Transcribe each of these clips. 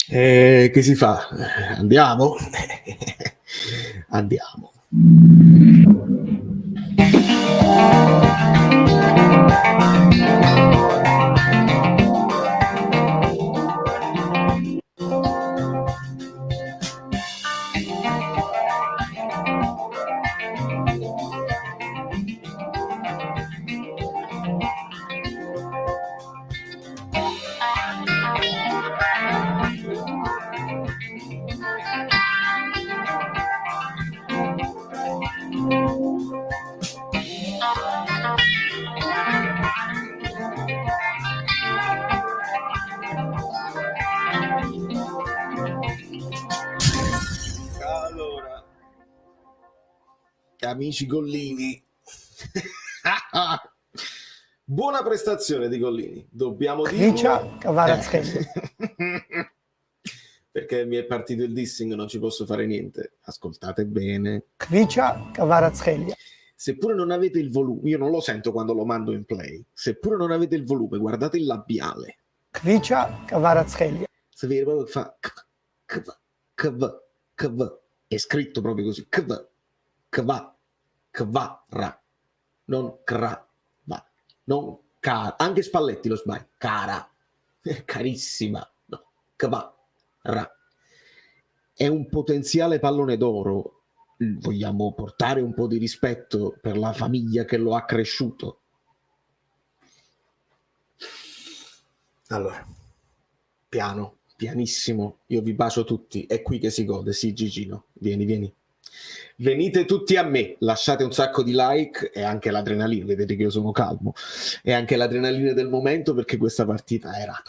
Che si fa? Andiamo? Andiamo. Allora, amici Gollini, buona prestazione di Gollini, dobbiamo dirlo. Kvaratskhelia. Perché mi è partito il dissing, non ci posso fare niente. Ascoltate bene. Kvaratskhelia. Seppure non avete il volume, io non lo sento quando lo mando in play. Seppure non avete il volume, guardate il labiale. Kvaratskhelia. Se vede proprio che fa kv, è scritto proprio così, kvara, non kra, non cara. Anche Spalletti lo sbaglia, cara, carissima, no, kvara. È un potenziale pallone d'oro. Vogliamo portare un po' di rispetto per la famiglia che lo ha cresciuto. Allora, piano, pianissimo, io vi bacio tutti, è qui che si gode. Sì, Gigino, vieni. Venite tutti a me, lasciate un sacco di like e anche l'adrenalina, vedete che io sono calmo, e anche l'adrenalina del momento, perché questa partita era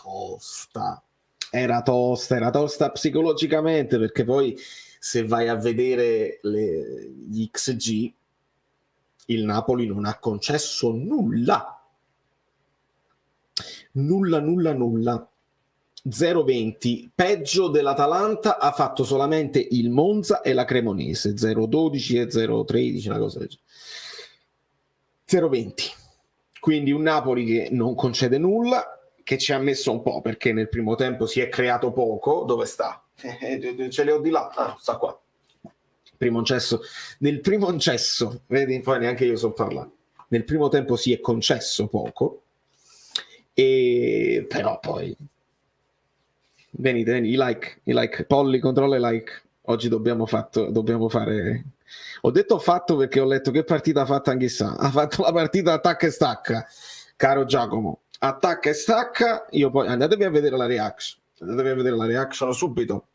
tosta psicologicamente, perché poi se vai a vedere gli XG, il Napoli non ha concesso nulla. 0-20, peggio dell'Atalanta ha fatto solamente il Monza e la Cremonese, 0-12 e 0-13, una cosa del genere. 0-20, quindi un Napoli che non concede nulla, che ci ha messo un po', perché nel primo tempo si è creato poco. Dove sta? Ce le ho di là, sta qua. Nel primo incesso, vedi, poi neanche io so parlare. Nel primo tempo si è concesso poco, e però poi venite, i like, Polli, controlla i like. Oggi dobbiamo fare. Ho detto fatto perché ho letto che partita ha fatto Anghissà. Ha fatto la partita attacca e stacca, caro Giacomo. Attacca e stacca. Io poi andatevi a vedere la reaction subito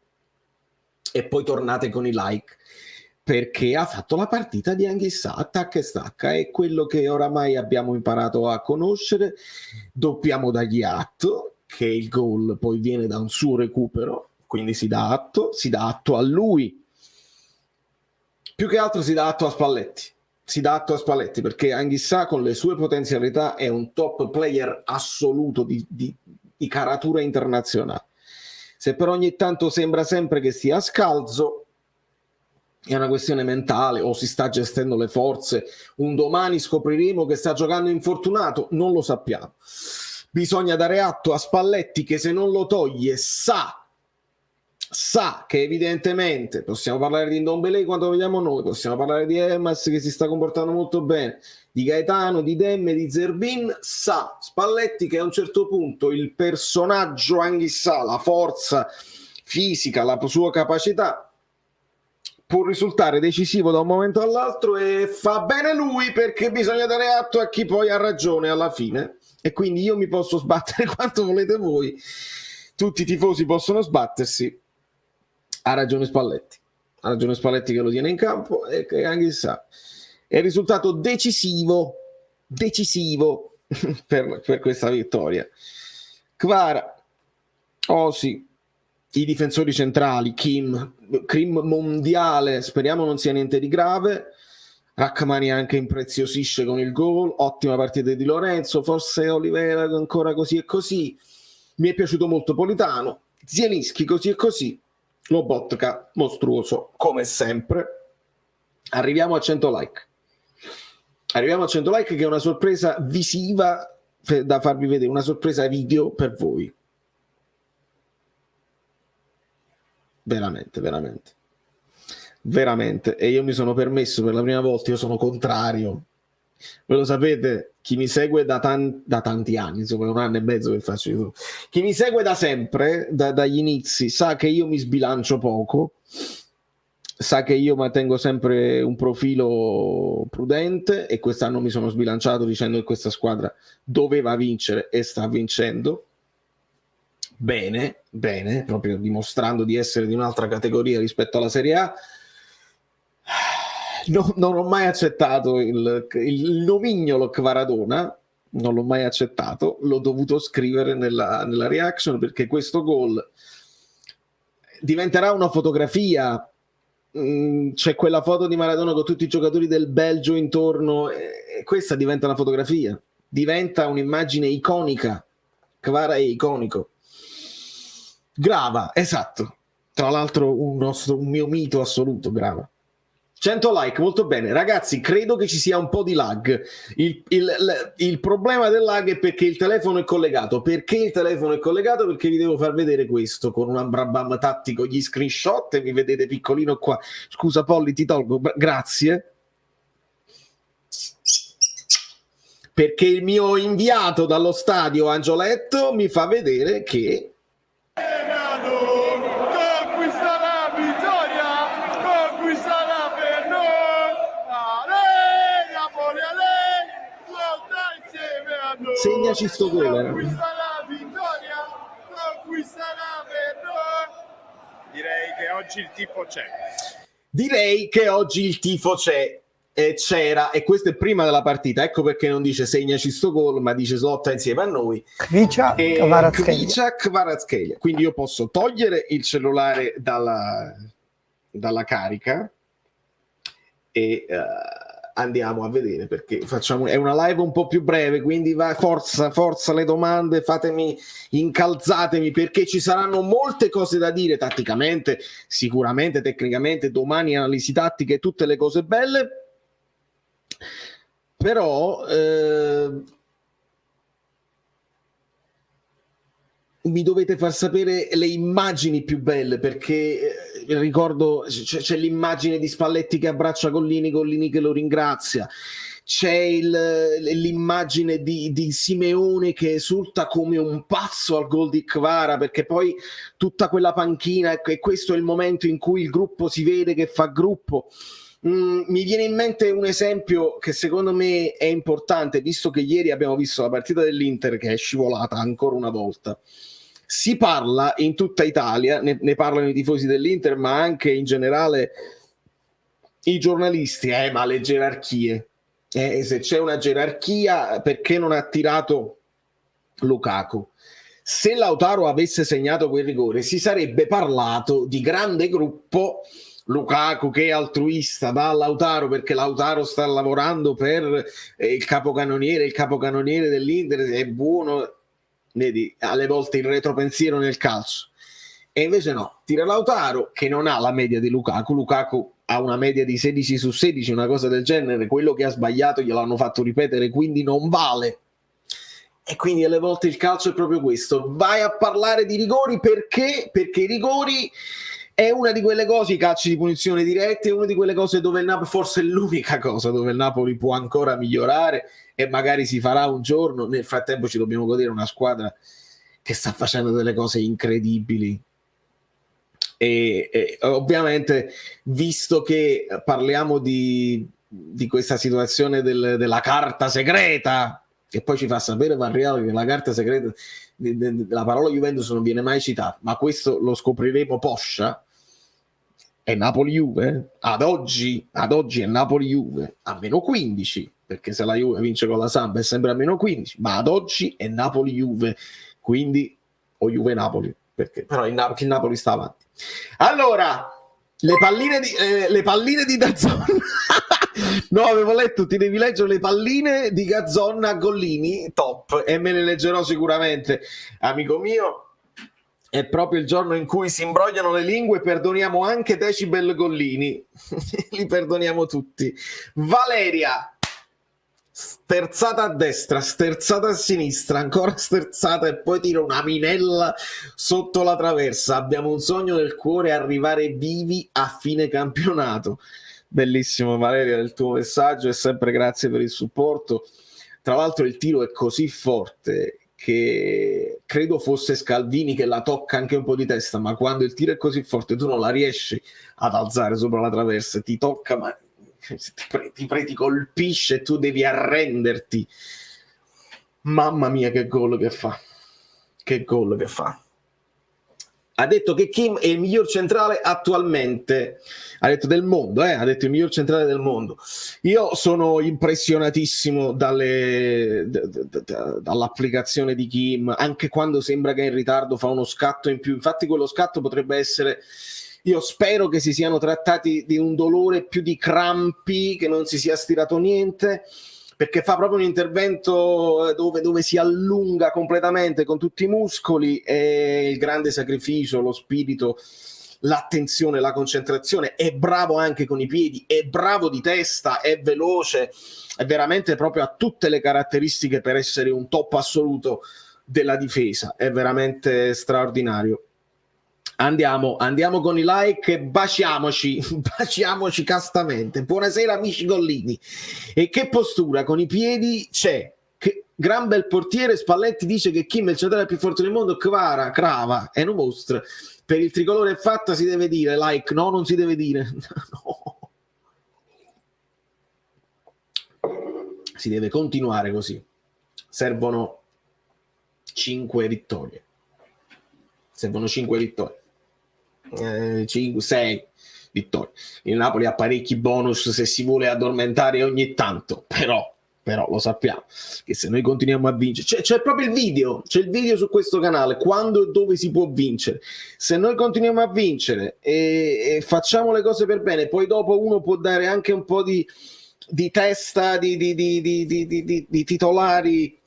e poi tornate con i like, perché ha fatto la partita di Anghissà, attacca e stacca. È quello che oramai abbiamo imparato a conoscere. Dobbiamo dargli atto che il gol poi viene da un suo recupero, quindi si dà atto a lui, più che altro si dà atto a Spalletti, perché Anghissà con le sue potenzialità è un top player assoluto di caratura internazionale. Se però ogni tanto sembra sempre che stia a scalzo, è una questione mentale, o si sta gestendo le forze. Un domani scopriremo che sta giocando infortunato, non lo sappiamo. Bisogna dare atto a Spalletti che se non lo toglie sa che evidentemente possiamo parlare di Ndombele quando vogliamo noi, possiamo parlare di Elmas che si sta comportando molto bene, di Gaetano, di Demme, di Zerbin. Sa Spalletti che a un certo punto il personaggio Anghissà, la forza fisica, la sua capacità può risultare decisivo da un momento all'altro, e fa bene lui, perché bisogna dare atto a chi poi ha ragione alla fine. E quindi io mi posso sbattere quanto volete voi, tutti i tifosi possono sbattersi. Ha ragione Spalletti che lo tiene in campo, e che Anghissà è il risultato decisivo per questa vittoria. Kvara, Osi, i difensori centrali, Kim mondiale, speriamo non sia niente di grave. Rachmani anche impreziosisce con il gol, ottima partita di Lorenzo, forse Olivera ancora così e così. Mi è piaciuto molto Politano, Zielinski così e così, Lobotka mostruoso come sempre. Arriviamo a 100 like, che è una sorpresa visiva da farvi vedere, una sorpresa video per voi. veramente, veramente, veramente. E io mi sono permesso per la prima volta, io sono contrario. Ve lo sapete, chi mi segue da tanti anni, insomma, 1 anno e mezzo che faccio YouTube. Chi mi segue da sempre, dagli inizi, sa che io mi sbilancio poco, sa che io mantengo sempre un profilo prudente, e quest'anno mi sono sbilanciato dicendo che questa squadra doveva vincere e sta vincendo bene, bene, proprio dimostrando di essere di un'altra categoria rispetto alla Serie A. Non ho mai accettato il nomignolo Kvaradona, non l'ho mai accettato, l'ho dovuto scrivere nella reaction, perché questo gol diventerà una fotografia. C'è quella foto di Maradona con tutti i giocatori del Belgio intorno, e questa diventa una fotografia, diventa un'immagine iconica. Kvara è iconico. Grava, esatto, tra l'altro un mio mito assoluto, Grava. 100 like, molto bene. Ragazzi, credo che ci sia un po' di lag. Il problema del lag è perché il telefono è collegato. Perché il telefono è collegato? Perché vi devo far vedere questo con un Ambrabam tattico, gli screenshot, e mi vedete piccolino qua. Scusa Polli, ti tolgo, grazie. Perché il mio inviato dallo stadio Angioletto mi fa vedere che segnaci sto gol. Direi che oggi il tifo c'è. Direi che oggi il tifo c'è. E c'era, e questo è prima della partita, ecco perché non dice segnaci sto gol, ma dice slotta insieme a noi. Kvicha Kvaratskhelia. Quindi io posso togliere il cellulare dalla carica e andiamo a vedere, perché è una live un po' più breve, quindi forza le domande, fatemi, incalzatemi, perché ci saranno molte cose da dire tatticamente, sicuramente, tecnicamente, domani analisi tattiche e tutte le cose belle. Però mi dovete far sapere le immagini più belle, perché ricordo c'è l'immagine di Spalletti che abbraccia Collini che lo ringrazia, c'è l'immagine di Simeone che esulta come un pazzo al gol di Kvara, perché poi tutta quella panchina, e questo è il momento in cui il gruppo si vede che fa gruppo. Mi viene in mente un esempio che secondo me è importante, visto che ieri abbiamo visto la partita dell'Inter che è scivolata ancora una volta. Si parla in tutta Italia, ne parlano i tifosi dell'Inter, ma anche in generale i giornalisti, ma le gerarchie. Se c'è una gerarchia, perché non ha tirato Lukaku? Se Lautaro avesse segnato quel rigore, si sarebbe parlato di grande gruppo. Lukaku che è altruista, dà a Lautaro perché Lautaro sta lavorando per il capocannoniere dell'Inter, è buono. Vedi, alle volte il retropensiero nel calcio. E invece no, tira Lautaro che non ha la media di Lukaku ha una media di 16 su 16, una cosa del genere. Quello che ha sbagliato gliel'hanno fatto ripetere, quindi non vale. E quindi alle volte il calcio è proprio questo. Vai a parlare di rigori perché i rigori è una di quelle cose, i calci di punizione diretti è una di quelle cose dove il Napoli, forse è l'unica cosa dove il Napoli può ancora migliorare, e magari si farà un giorno. Nel frattempo ci dobbiamo godere una squadra che sta facendo delle cose incredibili. E ovviamente, visto che parliamo di questa situazione della carta segreta, che poi ci fa sapere Van Real che la carta segreta, la parola Juventus non viene mai citata, ma questo lo scopriremo poscia. È Napoli-Juve, ad oggi è Napoli-Juve a meno 15, perché se la Juve vince con la Samp è sempre a meno 15, ma ad oggi è Napoli-Juve, quindi o Juve-Napoli, perché però il Napoli sta avanti. Allora, le palline di Dazzon. No, avevo letto, ti devi leggere le palline di Gazzon a Gollini, top, e me le leggerò sicuramente, amico mio. È proprio il giorno in cui si imbrogliano le lingue, perdoniamo anche Decibel Gollini. Li perdoniamo tutti. Valeria, sterzata a destra, sterzata a sinistra, ancora sterzata e poi tira una minella sotto la traversa. Abbiamo un sogno nel cuore, arrivare vivi a fine campionato. Bellissimo Valeria il tuo messaggio e sempre grazie per il supporto. Tra l'altro il tiro è così forte che credo fosse Scalvini che la tocca anche un po' di testa, ma quando il tiro è così forte tu non la riesci ad alzare sopra la traversa, ti tocca ma ti colpisce e tu devi arrenderti. Mamma mia che gol che fa, che gol che fa. Ha detto che Kim è il miglior centrale attualmente, ha detto del mondo, ha detto il miglior centrale del mondo. Io sono impressionatissimo dall'applicazione di Kim, anche quando sembra che è in ritardo fa uno scatto in più, infatti quello scatto potrebbe essere, io spero che si siano trattati di un dolore più di crampi, che non si sia stirato niente, perché fa proprio un intervento dove si allunga completamente con tutti i muscoli, e il grande sacrificio, lo spirito, l'attenzione, la concentrazione, è bravo anche con i piedi, è bravo di testa, è veloce, è veramente proprio a tutte le caratteristiche per essere un top assoluto della difesa, è veramente straordinario. Andiamo con i like e baciamoci castamente. Buonasera amici Gollini. E che postura con i piedi c'è? Che gran bel portiere. Spalletti dice che Kim è il centrale più forte del mondo. Crava è un mostro. Per il tricolore è fatta, si deve dire. Like, no, non si deve dire. No. Si deve continuare così. Servono 5 vittorie. 5, 6 vittorie. Il Napoli ha parecchi bonus se si vuole addormentare ogni tanto, però lo sappiamo che se noi continuiamo a vincere, c'è proprio il video, c'è il video su questo canale, quando e dove si può vincere. Se noi continuiamo a vincere e facciamo le cose per bene, poi dopo uno può dare anche un po' di testa di titolari,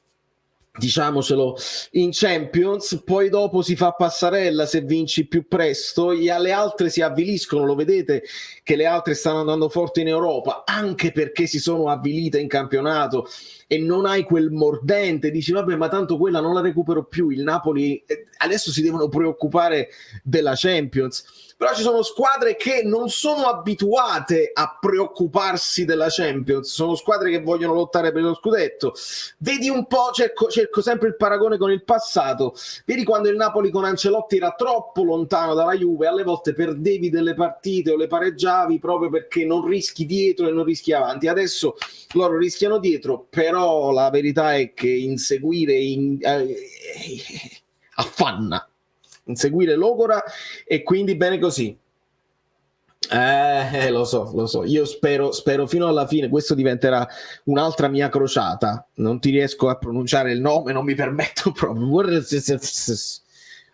diciamocelo, in Champions, poi dopo si fa passarella se vinci più presto, le altre si avviliscono, lo vedete che le altre stanno andando forti in Europa, anche perché si sono avvilite in campionato e non hai quel mordente, dici vabbè ma tanto quella non la recupero più, il Napoli adesso si devono preoccupare della Champions. Però ci sono squadre che non sono abituate a preoccuparsi della Champions, sono squadre che vogliono lottare per lo scudetto. Vedi un po', cerco sempre il paragone con il passato, vedi quando il Napoli con Ancelotti era troppo lontano dalla Juve, alle volte perdevi delle partite o le pareggiavi proprio perché non rischi dietro e non rischi avanti. Adesso loro rischiano dietro, però la verità è che inseguire affanna, inseguire logora, e quindi bene così. Lo so, io spero fino alla fine, questo diventerà un'altra mia crociata, non ti riesco a pronunciare il nome, non mi permetto proprio,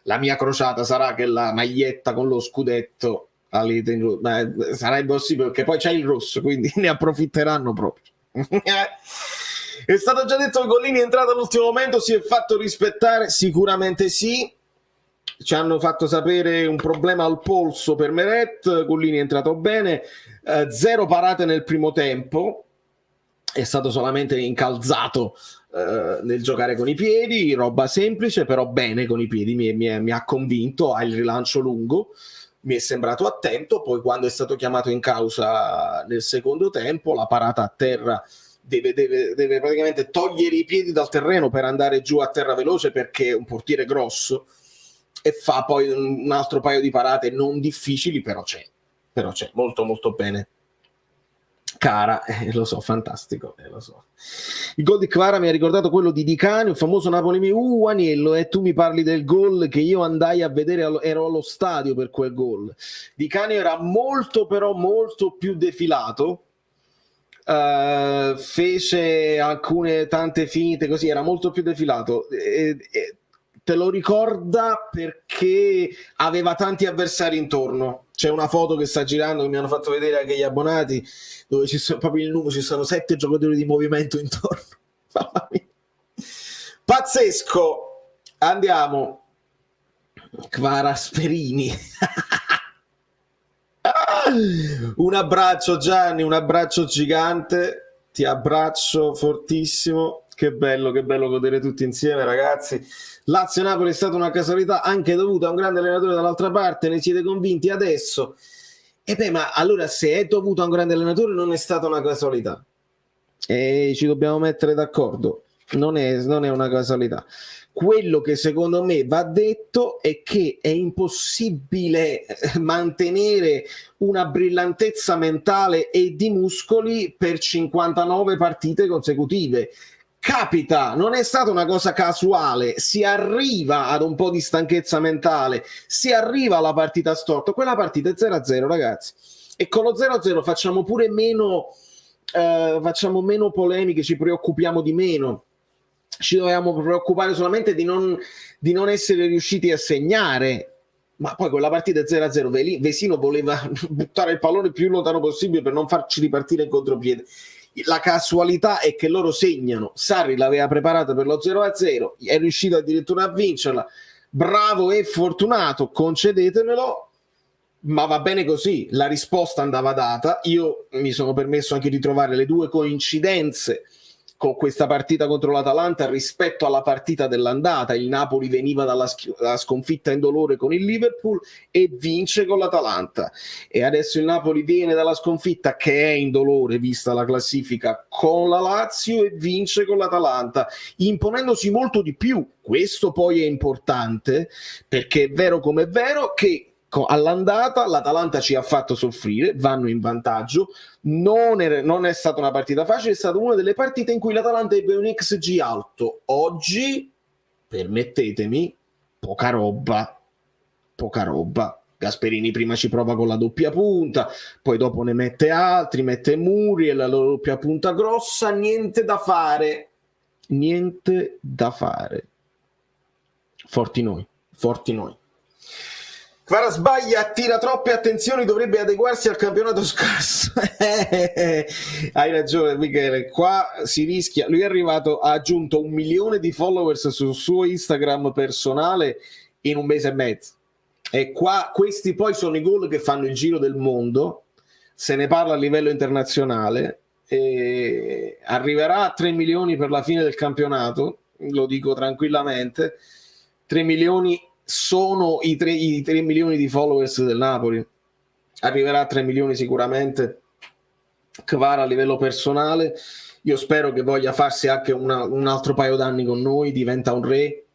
la mia crociata sarà che la maglietta con lo scudetto sarà impossibile perché poi c'è il rosso, quindi ne approfitteranno proprio. È stato già detto che Gollini è entrato all'ultimo momento, si è fatto rispettare, sicuramente sì. Ci hanno fatto sapere un problema al polso per Meret, Gollini è entrato bene, 0 parate nel primo tempo, è stato solamente incalzato nel giocare con i piedi, roba semplice però bene con i piedi, mi ha convinto, ha il rilancio lungo, mi è sembrato attento, poi quando è stato chiamato in causa nel secondo tempo la parata a terra deve praticamente togliere i piedi dal terreno per andare giù a terra veloce perché è un portiere grosso, e fa poi un altro paio di parate non difficili, però c'è molto molto bene Cara, lo so, fantastico, lo so. Il gol di Kvara mi ha ricordato quello di Di Canio, il famoso Napoli Aniello, e tu mi parli del gol che io andai a vedere, ero allo stadio per quel gol. Di Canio era molto però molto più defilato, fece tante finite così, era molto più defilato, te lo ricorda perché aveva tanti avversari intorno. C'è una foto che sta girando che mi hanno fatto vedere anche gli abbonati, dove ci sono proprio il numero, ci sono 7 giocatori di movimento intorno. Pazzesco. Andiamo. Kvaratskhelia. Un abbraccio Gianni, un abbraccio gigante. ti abbraccio fortissimo, che bello godere tutti insieme, ragazzi. Lazio-Napoli è stata una casualità anche dovuta a un grande allenatore dall'altra parte, ne siete convinti adesso? E beh, ma allora se è dovuto a un grande allenatore non è stata una casualità, e ci dobbiamo mettere d'accordo, non è una casualità. Quello che secondo me va detto è che è impossibile mantenere una brillantezza mentale e di muscoli per 59 partite consecutive. Capita, non è stata una cosa casuale, si arriva ad un po' di stanchezza mentale, si arriva alla partita storta, quella partita è 0-0, ragazzi, e con lo 0-0 facciamo pure meno polemiche, ci preoccupiamo di meno. Ci dovevamo preoccupare solamente di non essere riusciti a segnare, ma poi quella partita è 0-0. Vesino voleva buttare il pallone il più lontano possibile per non farci ripartire in contropiede. La casualità è che loro segnano. Sarri l'aveva preparata per lo 0-0, è riuscito addirittura a vincerla. Bravo e fortunato, concedetemelo, ma va bene così. La risposta andava data. Io mi sono permesso anche di trovare le due coincidenze con questa partita contro l'Atalanta rispetto alla partita dell'andata. Il Napoli veniva dalla sconfitta in dolore con il Liverpool e vince con l'Atalanta, e adesso il Napoli viene dalla sconfitta che è in dolore vista la classifica con la Lazio e vince con l'Atalanta, imponendosi molto di più. Questo poi è importante, perché è vero come è vero che all'andata l'Atalanta ci ha fatto soffrire, vanno in vantaggio, non è stata una partita facile, è stata una delle partite in cui l'Atalanta ebbe un XG alto. Oggi, permettetemi, poca roba. Gasperini prima ci prova con la doppia punta, poi dopo ne mette altri, mette Muriel, la doppia punta grossa, niente da fare. Forti noi. Kvara sbaglia, attira troppe attenzioni, dovrebbe adeguarsi al campionato scarso. Hai ragione, Michele, qua si rischia. Lui è arrivato, ha aggiunto 1 milione di followers sul suo Instagram personale in un mese e mezzo, e qua questi poi sono i gol che fanno il giro del mondo, se ne parla a livello internazionale, e arriverà a 3 milioni per la fine del campionato, lo dico tranquillamente. 3 milioni sono i 3 milioni di followers del Napoli, arriverà a 3 milioni sicuramente Kvara a livello personale. Io spero che voglia farsi anche un altro paio d'anni con noi, diventa un re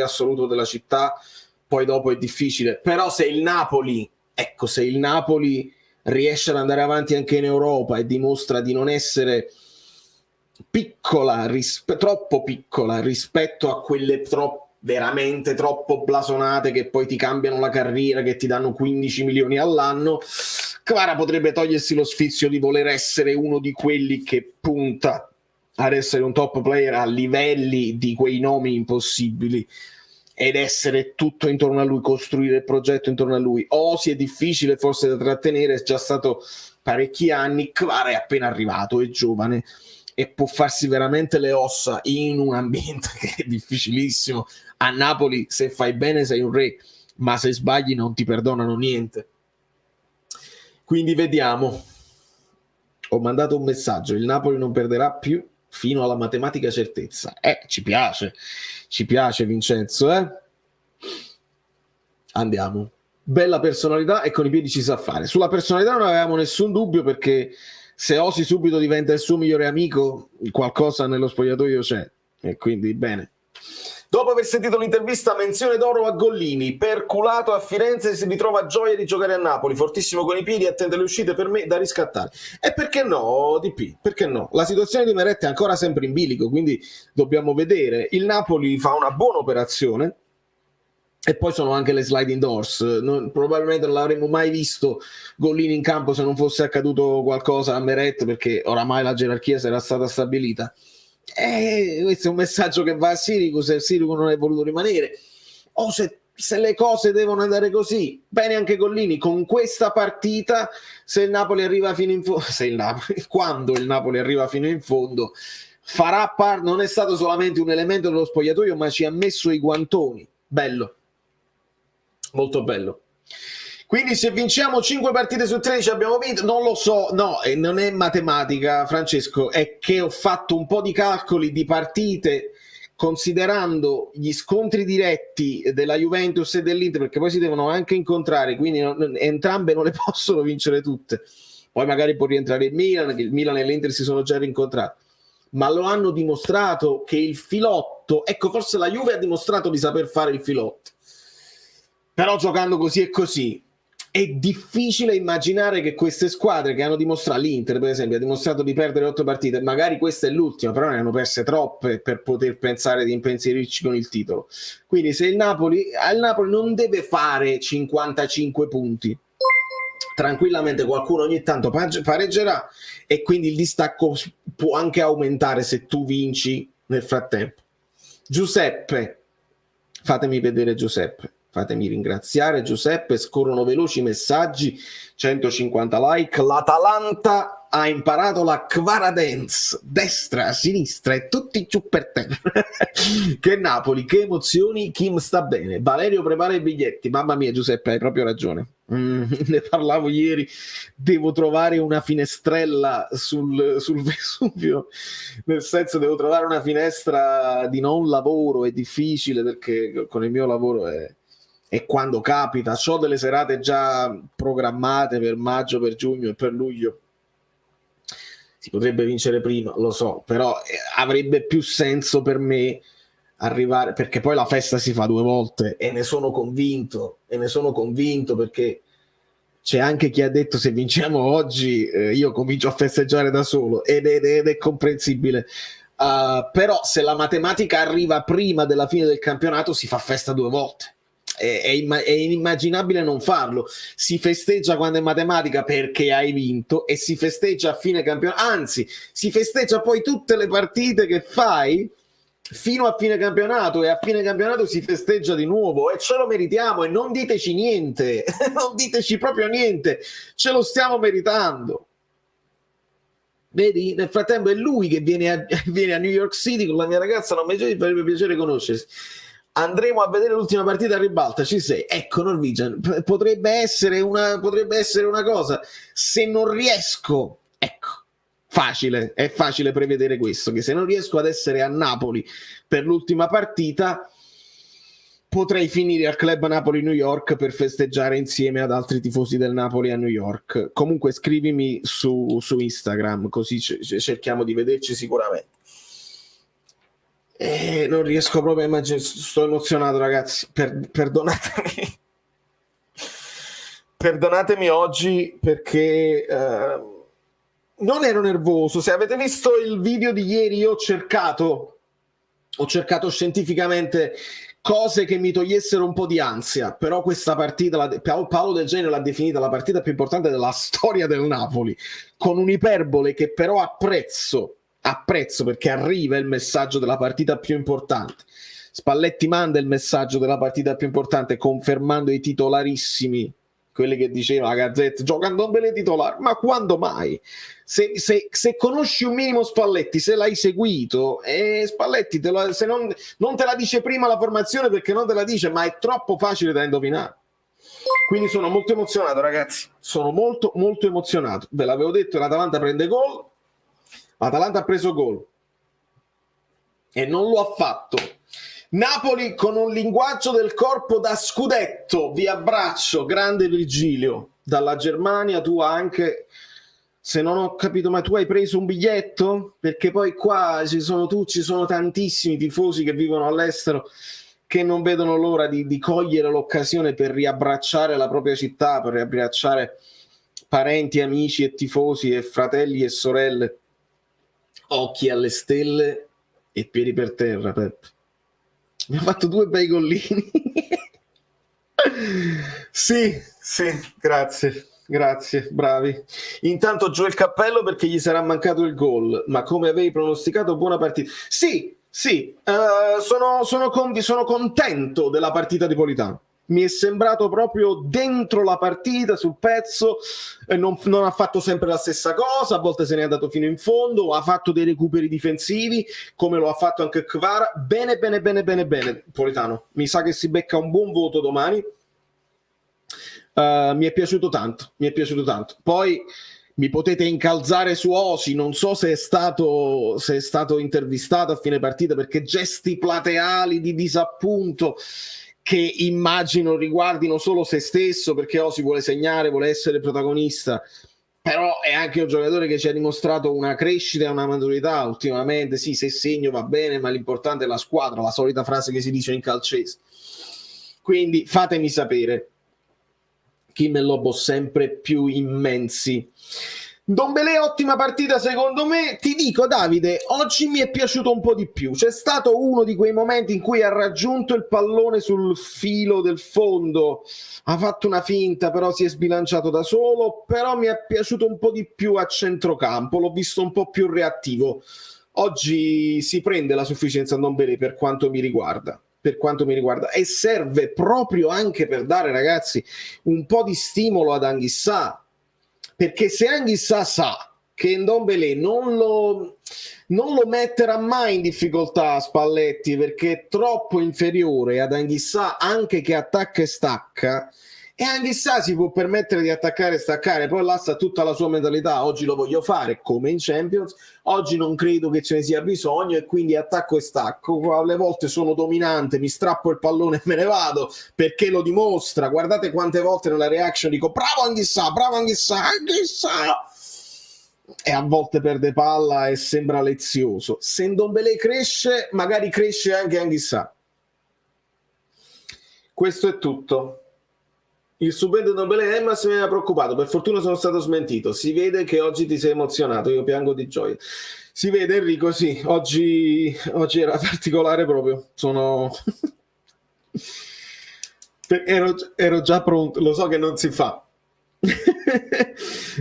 assoluto della città. Poi dopo è difficile, però se il Napoli riesce ad andare avanti anche in Europa e dimostra di non essere troppo piccola rispetto a quelle veramente troppo blasonate che poi ti cambiano la carriera, che ti danno 15 milioni all'anno, Kvara potrebbe togliersi lo sfizio di voler essere uno di quelli che punta ad essere un top player a livelli di quei nomi impossibili ed essere tutto intorno a lui, costruire il progetto intorno a lui. Osi è difficile forse da trattenere, è già stato parecchi anni. Kvara è appena arrivato, è giovane e può farsi veramente le ossa in un ambiente che è difficilissimo. A Napoli se fai bene sei un re, ma se sbagli non ti perdonano niente. Quindi vediamo. Ho mandato un messaggio: il Napoli non perderà più fino alla matematica certezza. Ci piace Vincenzo, Andiamo. Bella personalità e con i piedi ci sa fare. Sulla personalità non avevamo nessun dubbio, perché se Osi subito diventa il suo migliore amico, qualcosa nello spogliatoio c'è, e quindi bene. Dopo aver sentito l'intervista, menzione d'oro a Gollini, perculato a Firenze, si ritrova gioia di giocare a Napoli, fortissimo con i piedi, attende le uscite, per me da riscattare. E perché no, DP? Perché no? La situazione di Meret è ancora sempre in bilico, quindi dobbiamo vedere. Il Napoli fa una buona operazione, e poi sono anche le sliding doors. Probabilmente non l'avremmo mai visto Gollini in campo se non fosse accaduto qualcosa a Meret, perché oramai la gerarchia si era stata stabilita. Questo è un messaggio che va a Sirigu, se Sirigu non è voluto rimanere, o se le cose devono andare così. Bene anche Gollini con questa partita. Se il Napoli arriva fino in fondo, quando il Napoli arriva fino in fondo, farà non è stato solamente un elemento dello spogliatoio, ma ci ha messo i guantoni. Bello, molto bello. Quindi se vinciamo 5 partite su 13 abbiamo vinto? Non lo so, no, e non è matematica, Francesco, è che ho fatto un po' di calcoli di partite considerando gli scontri diretti della Juventus e dell'Inter, perché poi si devono anche incontrare, quindi entrambe non le possono vincere tutte. Poi magari può rientrare il Milan, che il Milan e l'Inter si sono già rincontrati, ma lo hanno dimostrato che il filotto, ecco, forse la Juve ha dimostrato di saper fare il filotto, però giocando così e così è difficile immaginare che queste squadre che hanno dimostrato, l'Inter per esempio ha dimostrato di perdere 8 partite, magari questa è l'ultima, però ne hanno perse troppe per poter pensare di impensierirci con il titolo. Quindi se il Napoli non deve fare 55 punti, tranquillamente qualcuno ogni tanto pareggerà e quindi il distacco può anche aumentare se tu vinci nel frattempo. Giuseppe, fatemi vedere Giuseppe, fatemi ringraziare Giuseppe, scorrono veloci messaggi, 150 like, l'Atalanta ha imparato la Kvara Dance, destra, sinistra e tutti giù per terra. Che Napoli, che emozioni, Kim sta bene, Valerio prepara i biglietti, mamma mia Giuseppe hai proprio ragione. Ne parlavo ieri, devo trovare una finestrella sul Vesuvio, nel senso devo trovare una finestra di non lavoro, è difficile perché con il mio lavoro è quando capita, ho delle serate già programmate per maggio, per giugno e per luglio. Si potrebbe vincere prima, lo so, però avrebbe più senso per me arrivare, perché poi la festa si fa 2 volte e ne sono convinto perché c'è anche chi ha detto se vinciamo oggi io comincio a festeggiare da solo ed è comprensibile, però se la matematica arriva prima della fine del campionato si fa festa 2 volte. È inimmaginabile non farlo. Si festeggia quando è matematica perché hai vinto e si festeggia a fine campionato, anzi si festeggia poi tutte le partite che fai fino a fine campionato e a fine campionato si festeggia di nuovo e ce lo meritiamo e non diteci niente non diteci proprio niente, ce lo stiamo meritando. Vedi, nel frattempo è lui che viene a New York City con la mia ragazza, non mi farebbe piacere conoscersi. Andremo a vedere l'ultima partita a ribalta, ci sei? Ecco, Norwegian, potrebbe essere una cosa. Se non riesco, ecco, è facile prevedere questo, che se non riesco ad essere a Napoli per l'ultima partita, potrei finire al Club Napoli New York per festeggiare insieme ad altri tifosi del Napoli a New York. Comunque scrivimi su Instagram, così cerchiamo di vederci sicuramente. Non riesco proprio a immaginare, sto emozionato ragazzi, perdonatemi oggi perché non ero nervoso. Se avete visto il video di ieri io ho cercato scientificamente cose che mi togliessero un po' di ansia, però questa partita Paolo Del Genio l'ha definita la partita più importante della storia del Napoli, con un'iperbole che però apprezzo perché arriva il messaggio della partita più importante. Spalletti manda il messaggio della partita più importante confermando i titolarissimi, quelli che diceva la Gazzetta, giocando un bel titolare, ma quando mai? Se conosci un minimo Spalletti, se l'hai seguito, Spalletti se non te la dice prima la formazione perché non te la dice, ma è troppo facile da indovinare. Quindi sono molto emozionato ragazzi, sono molto molto emozionato, ve l'avevo detto, l'Atalanta prende gol. L'Atalanta ha preso gol e non lo ha fatto. Napoli con un linguaggio del corpo da scudetto, vi abbraccio, grande Virgilio, dalla Germania. Tu anche, se non ho capito, ma tu hai preso un biglietto? Perché poi qua ci sono tantissimi tifosi che vivono all'estero che non vedono l'ora di cogliere l'occasione per riabbracciare la propria città, per riabbracciare parenti, amici e tifosi e fratelli e sorelle. Occhi alle stelle e piedi per terra, Peppe. Mi ha fatto 2 bei gollini. Sì, grazie, bravi. Intanto giù il cappello perché gli sarà mancato il gol, ma come avevi pronosticato buona partita. Sì, sono contento della partita di Politano. Mi è sembrato proprio dentro la partita, sul pezzo, non ha fatto sempre la stessa cosa, a volte se n'è andato fino in fondo, ha fatto dei recuperi difensivi, come lo ha fatto anche Kvara. Bene, Politano. Mi sa che si becca un buon voto domani. Mi è piaciuto tanto, mi è piaciuto tanto. Poi mi potete incalzare su Osi, non so se è stato intervistato a fine partita, perché gesti plateali di disappunto che immagino riguardino solo se stesso, perché Osi vuole segnare, vuole essere protagonista, però è anche un giocatore che ci ha dimostrato una crescita e una maturità ultimamente. Sì, se segno va bene, ma l'importante è la squadra, la solita frase che si dice in calcese. Quindi fatemi sapere. Kim e Lobo sempre più immensi. Ndombélé, ottima partita secondo me. Ti dico, Davide, oggi mi è piaciuto un po' di più. C'è stato uno di quei momenti in cui ha raggiunto il pallone sul filo del fondo, ha fatto una finta, però si è sbilanciato da solo. Però mi è piaciuto un po' di più a centrocampo, l'ho visto un po' più reattivo. Oggi si prende la sufficienza Ndombélé per quanto mi riguarda. E serve proprio anche per dare, ragazzi, un po' di stimolo ad Anguissa, perché se Anguissa sa che Ndombélé non lo metterà mai in difficoltà Spalletti, perché è troppo inferiore ad Anguissa, anche che attacca e stacca, e Anguissa si può permettere di attaccare e staccare, poi là sta tutta la sua mentalità: oggi lo voglio fare come in Champions, oggi non credo che ce ne sia bisogno e quindi attacco e stacco, alle volte sono dominante, mi strappo il pallone e me ne vado, perché lo dimostra. Guardate quante volte nella reaction dico bravo Anguissa, e a volte perde palla e sembra lezioso. Se Ndombélé cresce, magari cresce anche Anguissa. Questo è tutto. Il subentro di Ndombélé mi ha preoccupato, per fortuna sono stato smentito. Si vede che oggi ti sei emozionato, io piango di gioia. Si vede, Enrico, sì, oggi era particolare proprio. Ero già pronto, lo so che non si fa.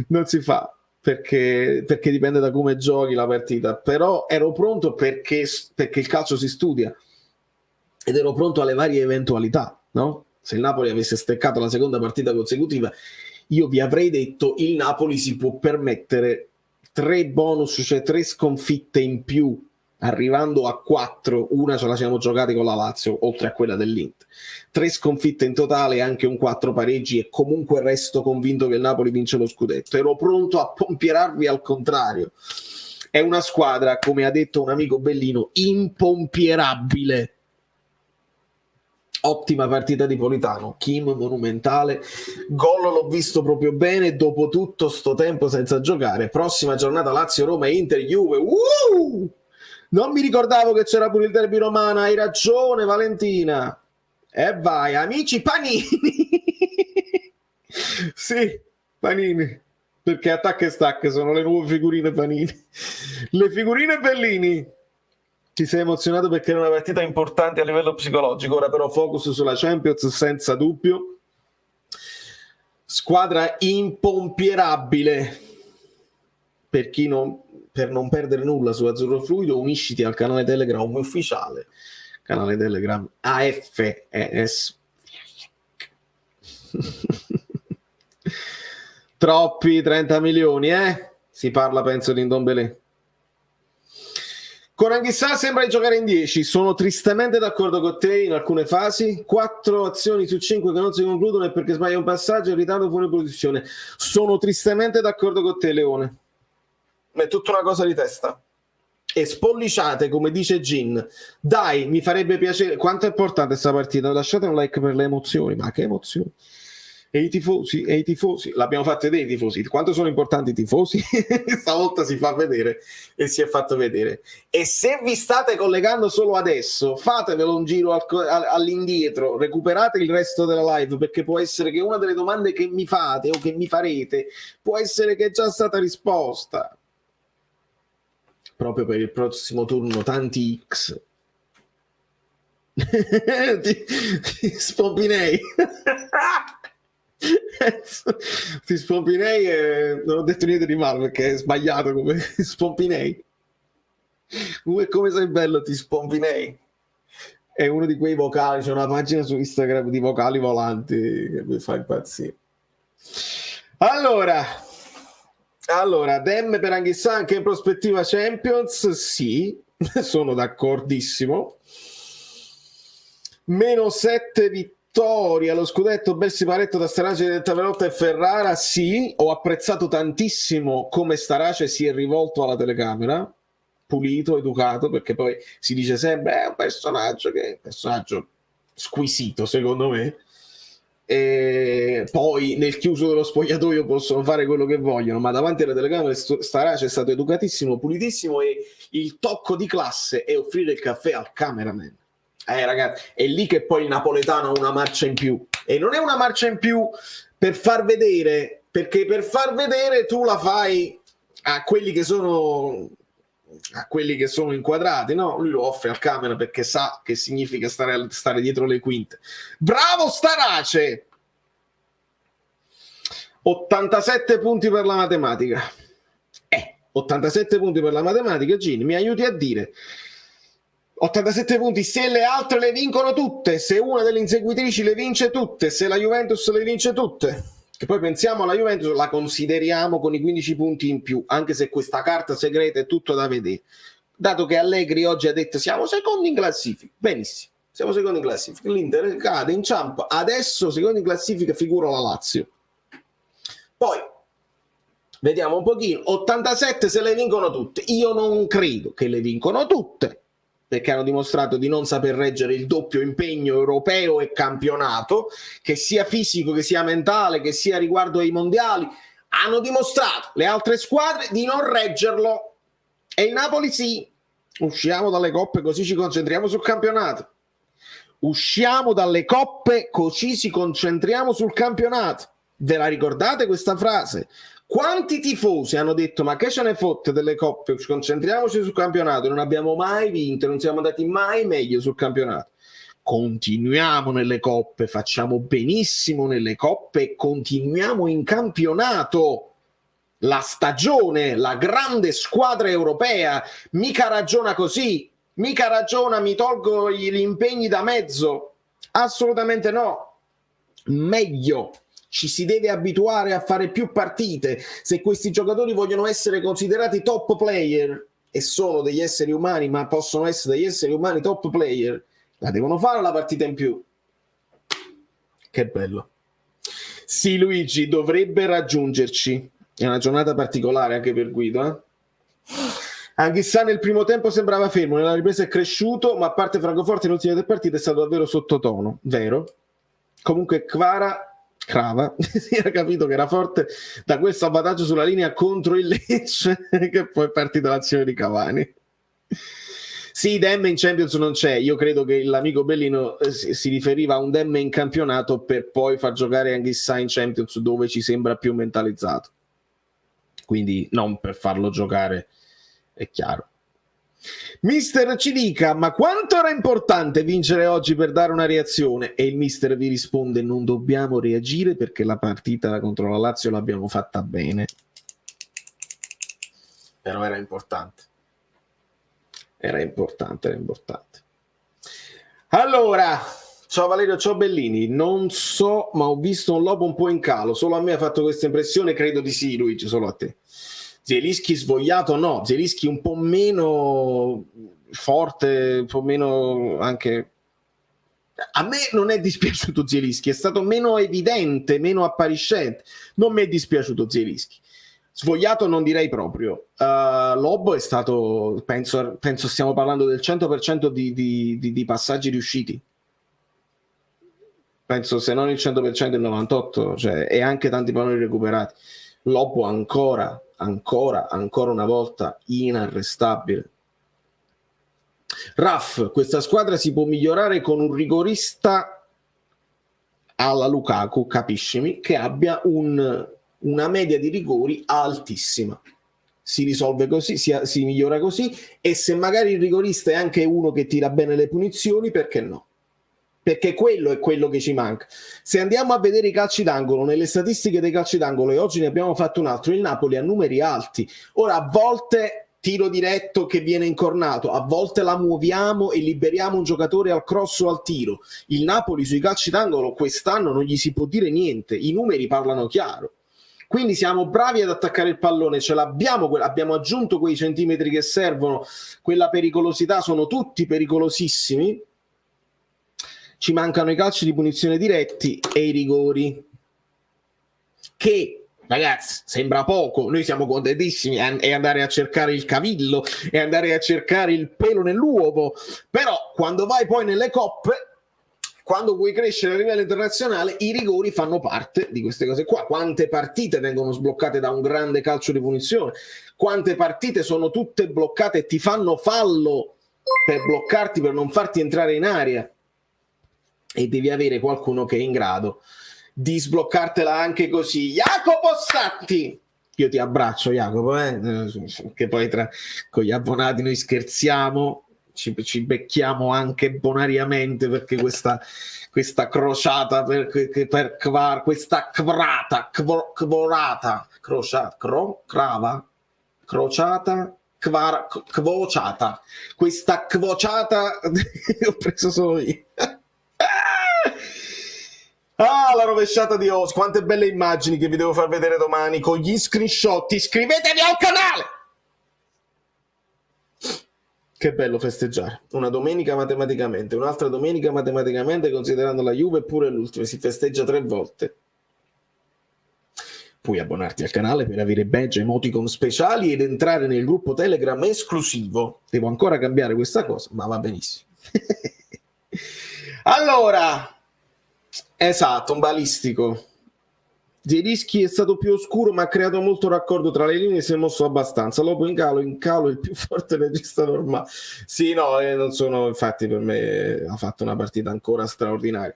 Non si fa, perché dipende da come giochi la partita, però ero pronto perché il calcio si studia, ed ero pronto alle varie eventualità, no? Se il Napoli avesse steccato la seconda partita consecutiva, io vi avrei detto il Napoli si può permettere 3 bonus, cioè 3 sconfitte in più, arrivando a 4. Una ce la siamo giocati con la Lazio, oltre a quella dell'Inter. 3 sconfitte in totale, anche un 4 pareggi, e comunque resto convinto che il Napoli vince lo scudetto. Ero pronto a pompierarvi al contrario. È una squadra, come ha detto un amico Bellino, impompierabile. Ottima partita di Politano, Kim monumentale, gol l'ho visto proprio bene dopo tutto sto tempo senza giocare. Prossima giornata Lazio, Roma e Inter, Juve. Non mi ricordavo che c'era pure il derby romano, hai ragione Valentina. E vai, amici Panini. Sì, Panini, perché attacca e stacca sono le nuove figurine Panini. Le figurine Bellini. Ti sei emozionato perché era una partita importante a livello psicologico. Ora però focus sulla Champions, senza dubbio. Squadra impompierabile. Per non perdere nulla su Azzurro Fluido, unisciti al canale Telegram ufficiale, canale Telegram AFES. Troppi 30 milioni, si parla penso di Ndombélé. Con Anguissa sembra di giocare in 10. Sono tristemente d'accordo con te in alcune fasi. 4 azioni su 5 che non si concludono è perché sbaglia un passaggio e in ritardo fuori posizione. Sono tristemente d'accordo con te, Leone. Ma è tutta una cosa di testa. E spolliciate, come dice Gin. Dai, mi farebbe piacere. Quanto è importante questa partita? Lasciate un like per le emozioni. Ma che emozioni? E i tifosi, l'abbiamo fatto vedere i tifosi. Quanto sono importanti i tifosi? Stavolta si fa vedere e si è fatto vedere. E se vi state collegando solo adesso, fatevelo un giro all'indietro, recuperate il resto della live, perché può essere che una delle domande che mi fate o che mi farete può essere che è già stata risposta. Proprio per il prossimo turno, tanti X. ti spompinei. Ti spompinei e non ho detto niente di male perché è sbagliato come spompinei. Come sei bello, ti spompinei. È uno di quei vocali, c'è una pagina su Instagram di vocali volanti che mi fa impazzire. Allora Dem per Anguissa anche in prospettiva Champions, sì, sono d'accordissimo. -7 vittoria, lo scudetto bel siparetto da Starace, Detta Velotta e Ferrara. Sì, ho apprezzato tantissimo come Starace si è rivolto alla telecamera, pulito, educato, perché poi si dice sempre è un personaggio squisito secondo me, e poi nel chiuso dello spogliatoio possono fare quello che vogliono, ma davanti alle telecamere Starace è stato educatissimo, pulitissimo, e il tocco di classe è offrire il caffè al cameraman. Ragazzi, è lì che poi il napoletano ha una marcia in più, e non è una marcia in più per far vedere, perché per far vedere tu la fai a quelli che sono inquadrati, no? Lui lo offre al camera perché sa che significa stare dietro le quinte. Bravo Starace! 87 punti per la matematica. 87 punti per la matematica, Gini, mi aiuti a dire 87 punti se le altre le vincono tutte, se una delle inseguitrici le vince tutte, se la Juventus le vince tutte. Che poi pensiamo alla Juventus, la consideriamo con i 15 punti in più, anche se questa carta segreta è tutto da vedere, dato che Allegri oggi ha detto siamo secondi in classifica. Benissimo, siamo secondi in classifica, l'Inter cade, inciampa, adesso secondi in classifica figura la Lazio. Poi vediamo un pochino, 87 se le vincono tutte. Io non credo che le vincono tutte, perché hanno dimostrato di non saper reggere il doppio impegno europeo e campionato, che sia fisico, che sia mentale, che sia riguardo ai mondiali. Hanno dimostrato le altre squadre di non reggerlo, e il Napoli sì. Usciamo dalle coppe così ci concentriamo sul campionato. Usciamo dalle coppe così ci concentriamo sul campionato. Ve la ricordate questa frase? Quanti tifosi hanno detto ma che ce ne fotte delle coppe, concentriamoci sul campionato, non abbiamo mai vinto, non siamo andati mai meglio sul campionato. Continuiamo nelle coppe, facciamo benissimo nelle coppe e continuiamo in campionato. La stagione, la grande squadra europea mica ragiona così, mica ragiona mi tolgo gli impegni da mezzo, assolutamente no. Meglio, ci si deve abituare a fare più partite. Se questi giocatori vogliono essere considerati top player, e sono degli esseri umani ma possono essere degli esseri umani top player, la devono fare la partita in più. Che bello. Sì, Luigi, dovrebbe raggiungerci. È una giornata particolare anche per Guido, Anghissà nel primo tempo sembrava fermo, nella ripresa è cresciuto, ma a parte Francoforte nelle ultime 3 partite è stato davvero sottotono, vero? Comunque Crava si era capito che era forte da quel salvataggio sulla linea contro il Lecce che poi è partita l'azione di Cavani. Sì, Demme in Champions non c'è. Io credo che l'amico Bellino si riferiva a un Demme in campionato per poi far giocare Anghissà in Champions, dove ci sembra più mentalizzato, quindi non per farlo giocare, è chiaro. Mister ci dica, ma quanto era importante vincere oggi per dare una reazione? E il mister vi risponde, non dobbiamo reagire perché la partita contro la Lazio l'abbiamo fatta bene. Però era importante. Era importante. Allora, ciao Valerio, ciao Bellini, non so, ma ho visto un Lobo un po' in calo, solo a me ha fatto questa impressione, credo di sì, Luigi, solo a te. Zielinski svogliato no, Zielinski un po' meno forte, un po' meno anche... A me non è dispiaciuto Zielinski, è stato meno evidente, meno appariscente, non mi è dispiaciuto Zielinski. Svogliato non direi proprio. Lobo è stato, penso stiamo parlando del 100% di passaggi riusciti. Penso se non il 100% il 98%, cioè, e anche tanti palloni recuperati. Lobo ancora una volta inarrestabile. Raff, questa squadra si può migliorare con un rigorista alla Lukaku, capiscimi, che abbia una media di rigori altissima. Si risolve così, si migliora così, e se magari il rigorista è anche uno che tira bene le punizioni, perché no? Perché quello è quello che ci manca. Se andiamo a vedere i calci d'angolo, nelle statistiche dei calci d'angolo, e oggi ne abbiamo fatto un altro, il Napoli ha numeri alti. Ora, a volte tiro diretto che viene incornato, a volte la muoviamo e liberiamo un giocatore al cross o al tiro. Il Napoli sui calci d'angolo quest'anno non gli si può dire niente, i numeri parlano chiaro. Quindi siamo bravi ad attaccare il pallone, ce l'abbiamo, abbiamo aggiunto quei centimetri che servono, quella pericolosità, sono tutti pericolosissimi. ci mancano i calci di punizione diretti e i rigori, che ragazzi sembra poco, noi siamo contentissimi e andare a cercare il cavillo e andare a cercare il pelo nell'uovo, però quando vai poi nelle coppe, quando vuoi crescere a livello internazionale, i rigori fanno parte di queste cose qua. Quante partite vengono sbloccate da un grande calcio di punizione, quante partite sono tutte bloccate e ti fanno fallo per bloccarti, per non farti entrare in area, e devi avere qualcuno che è in grado di sbloccartela anche così. Jacopo Satti, io ti abbraccio Jacopo, che poi con gli abbonati noi scherziamo, ci becchiamo anche bonariamente, perché questa crociata questa kvociata ho preso solo io. La rovesciata di Os, quante belle immagini che vi devo far vedere domani con gli screenshot. Iscrivetevi al canale! Che bello festeggiare una domenica matematicamente, un'altra domenica matematicamente, considerando la Juve, pure l'ultima si festeggia 3 volte. Puoi abbonarti al canale per avere badge, emoticon speciali ed entrare nel gruppo Telegram esclusivo. Devo ancora cambiare questa cosa, ma va benissimo. Allora, esatto, un balistico. Zielinski è stato più oscuro, ma ha creato molto raccordo tra le linee e si è mosso abbastanza. Lobo in calo è il più forte regista normale. Sì, no, non sono, infatti per me ha fatto una partita ancora straordinaria.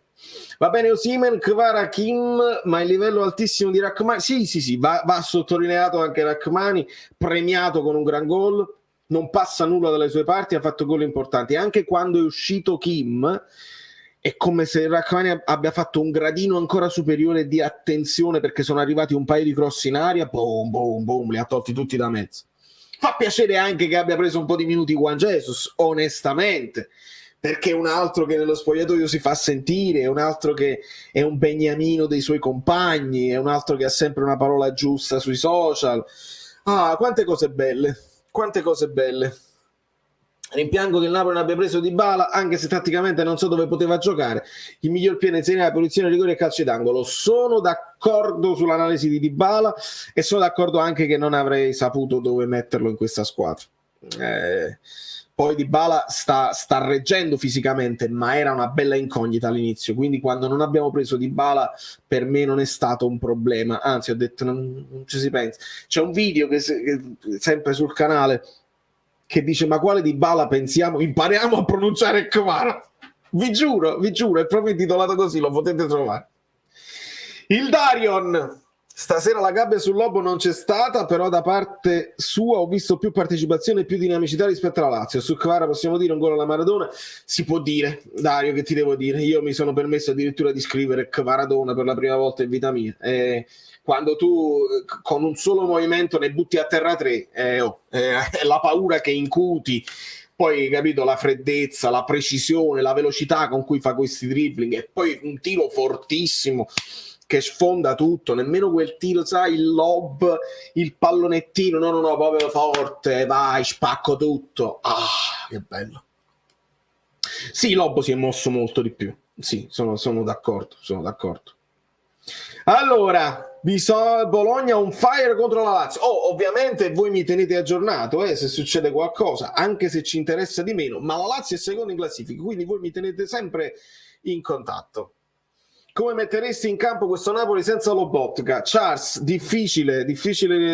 Va bene Osimhen, Kvara, Kim, ma il livello altissimo di Rachmani. Sì, va sottolineato anche Rachmani, premiato con un gran gol, non passa nulla dalle sue parti, ha fatto gol importanti. Anche quando è uscito Kim, è come se Rachmani abbia fatto un gradino ancora superiore di attenzione, perché sono arrivati un paio di cross in aria, boom, boom, boom, li ha tolti tutti da mezzo. Fa piacere anche che abbia preso un po' di minuti Juan Jesus, onestamente, perché è un altro che nello spogliatoio si fa sentire, è un altro che è un beniamino dei suoi compagni, è un altro che ha sempre una parola giusta sui social. Quante cose belle, quante cose belle. Rimpiango che il Napoli non abbia preso Dybala, anche se tatticamente non so dove poteva giocare. Il miglior piede in Serie A, posizione, rigore e calci d'angolo. Sono d'accordo sull'analisi di Dybala e sono d'accordo anche che non avrei saputo dove metterlo in questa squadra. Poi Dybala sta reggendo fisicamente, ma era una bella incognita all'inizio, quindi quando non abbiamo preso Dybala per me non è stato un problema, anzi ho detto non ci si pensa. C'è un video che sempre sul canale che dice: ma quale Dybala pensiamo? Impariamo a pronunciare Kvara. Vi giuro, è proprio intitolato così, lo potete trovare. Il Darion: stasera la gabbia sul Lobo non c'è stata, però da parte sua ho visto più partecipazione e più dinamicità rispetto alla Lazio. Su Kvara possiamo dire un gol alla Maradona? Si può dire, Dario, che ti devo dire? Io mi sono permesso addirittura di scrivere Kvaradona per la prima volta in vita mia. Quando tu con un solo movimento ne butti a terra 3, è la paura che incuti, poi capito, la freddezza, la precisione, la velocità con cui fa questi dribbling, e poi un tiro fortissimo che sfonda tutto, nemmeno quel tiro, sai, il lob, il pallonettino, no, proprio forte, vai, spacco tutto. Che bello. Sì, Lobo si è mosso molto di più, sì, sono d'accordo. Allora, Bologna on fire contro la Lazio. Ovviamente voi mi tenete aggiornato se succede qualcosa, anche se ci interessa di meno, ma la Lazio è seconda in classifica, quindi voi mi tenete sempre in contatto. Come metteresti in campo questo Napoli senza Lobotka? Charles, difficile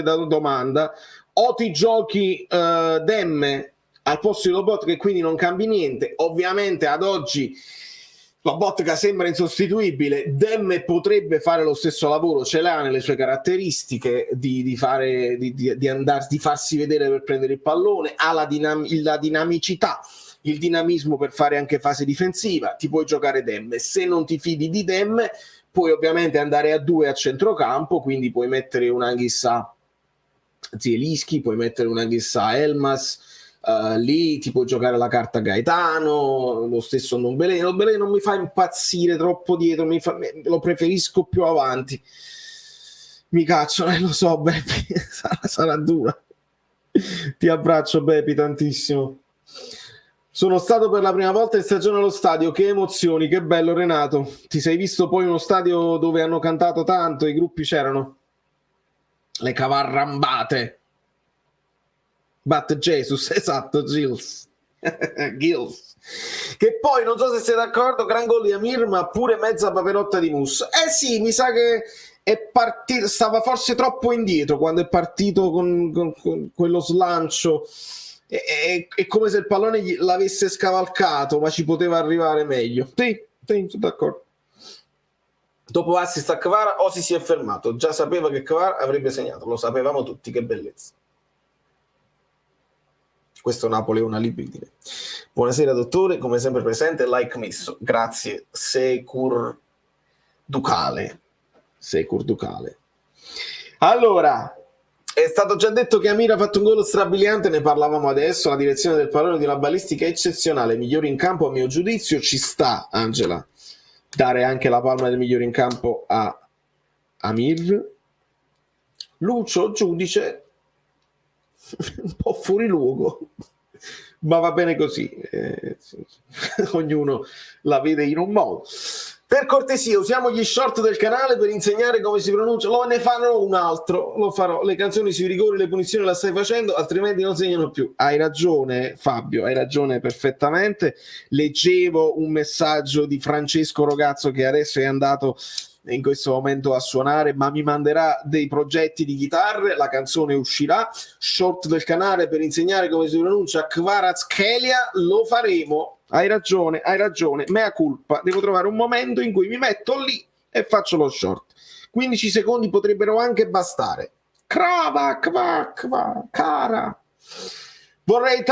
da domanda. O ti giochi Demme al posto di Lobotka e quindi non cambi niente. Ovviamente ad oggi Lobotka sembra insostituibile. Demme potrebbe fare lo stesso lavoro, ce l'ha nelle sue caratteristiche di farsi vedere per prendere il pallone, ha la dinamicità, il dinamismo per fare anche fase difensiva. Ti puoi giocare Demme. Se non ti fidi di Demme, puoi ovviamente andare a 2 a centrocampo, quindi puoi mettere un Anghissà Zielinski, puoi mettere un Anghissà Elmas, lì ti puoi giocare la carta Gaetano, lo stesso Ndombele non mi fa impazzire troppo dietro, lo preferisco più avanti. Mi cacciano, lo so, Beppi, sarà dura. Ti abbraccio, Beppi, tantissimo. Sono stato per la prima volta in stagione allo stadio, che emozioni, che bello Renato. Ti sei visto poi uno stadio dove hanno cantato tanto, i gruppi c'erano? Le cavarrambate. Bat Jesus, esatto, Gilles. Gilles. Che poi, non so se sei d'accordo, gran gol di Amir, ma pure mezza paperotta di Mus. Eh sì, mi sa che è partito, stava forse troppo indietro quando è partito con quello slancio. È come se il pallone l'avesse scavalcato, ma ci poteva arrivare meglio. Sì, sono d'accordo. Dopo assist a Kvara, Osi si è fermato. Già sapeva che Kvara avrebbe segnato, lo sapevamo tutti, che bellezza. Questo Napoli è una libidine. Buonasera dottore, come sempre presente, like messo. Grazie, Secur Ducale. Allora, è stato già detto che Amir ha fatto un gol strabiliante, ne parlavamo adesso, la direzione del pallone di una balistica eccezionale, migliore in campo a mio giudizio. Ci sta, Angela, dare anche la palma del migliore in campo a Amir. Lucio, giudice, un po' fuori luogo, ma va bene così, ognuno la vede in un modo. Per cortesia, usiamo gli short del canale per insegnare come si pronuncia. Ne farò un altro, lo farò. Le canzoni sui rigori, le punizioni la stai facendo, altrimenti non segnano più. Hai ragione Fabio, hai ragione perfettamente. Leggevo un messaggio di Francesco Rogazzo, che adesso è andato in questo momento a suonare, ma mi manderà dei progetti di chitarre, la canzone uscirà. Short del canale per insegnare come si pronuncia Kvaratskhelia, lo faremo. Hai ragione, mea culpa, devo trovare un momento in cui mi metto lì e faccio lo short. 15 secondi potrebbero anche bastare. Crava, cara. Vorrei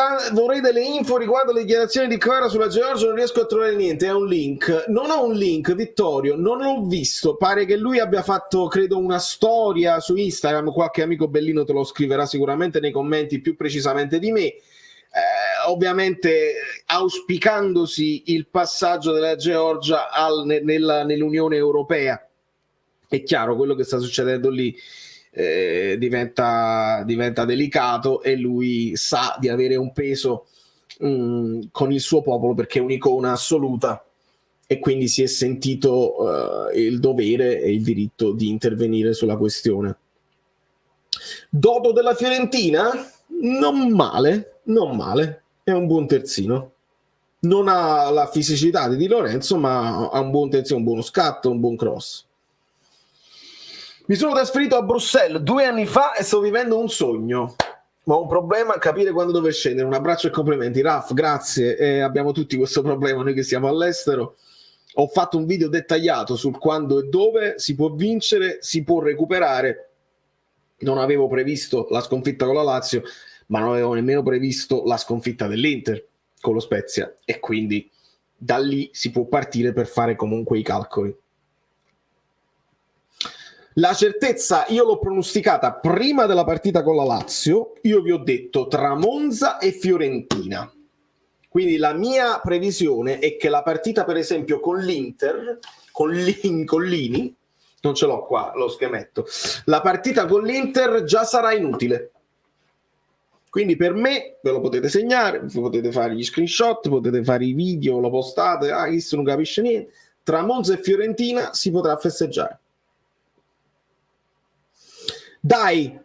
delle info riguardo alle dichiarazioni di Kvara sulla Georgia, non riesco a trovare niente. È un link. Non ho un link, Vittorio, non l'ho visto. Pare che lui abbia fatto, credo, una storia su Instagram. Qualche amico bellino te lo scriverà sicuramente nei commenti più precisamente di me. Ovviamente auspicandosi il passaggio della Georgia nell'Unione Europea. È chiaro, quello che sta succedendo lì diventa delicato, e lui sa di avere un peso con il suo popolo, perché è un'icona assoluta, e quindi si è sentito il dovere e il diritto di intervenire sulla questione. Dodo della Fiorentina? Non male, è un buon terzino. Non ha la fisicità di Di Lorenzo, ma ha un buon terzino, un buono scatto, un buon cross. Mi sono trasferito a Bruxelles 2 anni fa e sto vivendo un sogno, ma ho un problema a capire quando dove scendere. Un abbraccio e complimenti. Raf, grazie. Abbiamo tutti questo problema, noi che siamo all'estero. Ho fatto un video dettagliato sul quando e dove si può vincere, si può recuperare. Non avevo previsto la sconfitta con la Lazio, ma non avevo nemmeno previsto la sconfitta dell'Inter con lo Spezia, e quindi da lì si può partire per fare comunque i calcoli. La certezza io l'ho pronosticata prima della partita con la Lazio. Io vi ho detto tra Monza e Fiorentina, quindi la mia previsione è che la partita, per esempio, con l'Inter, con Lini, non ce l'ho qua lo schemetto, la partita con l'Inter già sarà inutile. Quindi per me, ve lo potete segnare, potete fare gli screenshot, potete fare i video, lo postate, questo non capisce niente. Tra Monza e Fiorentina si potrà festeggiare. Dai,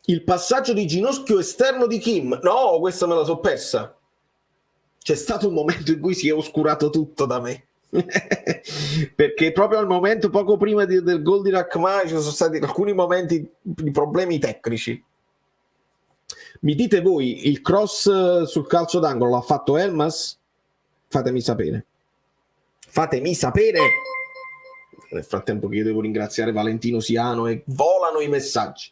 il passaggio di ginocchio esterno di Kim, no, questa me la so persa. C'è stato un momento in cui si è oscurato tutto da me. Perché proprio al momento, poco prima del gol di Rachmani, ci sono stati alcuni momenti di problemi tecnici. Mi dite voi, il cross sul calcio d'angolo l'ha fatto Elmas? Fatemi sapere. Nel frattempo che io devo ringraziare Valentino Siano e volano i messaggi.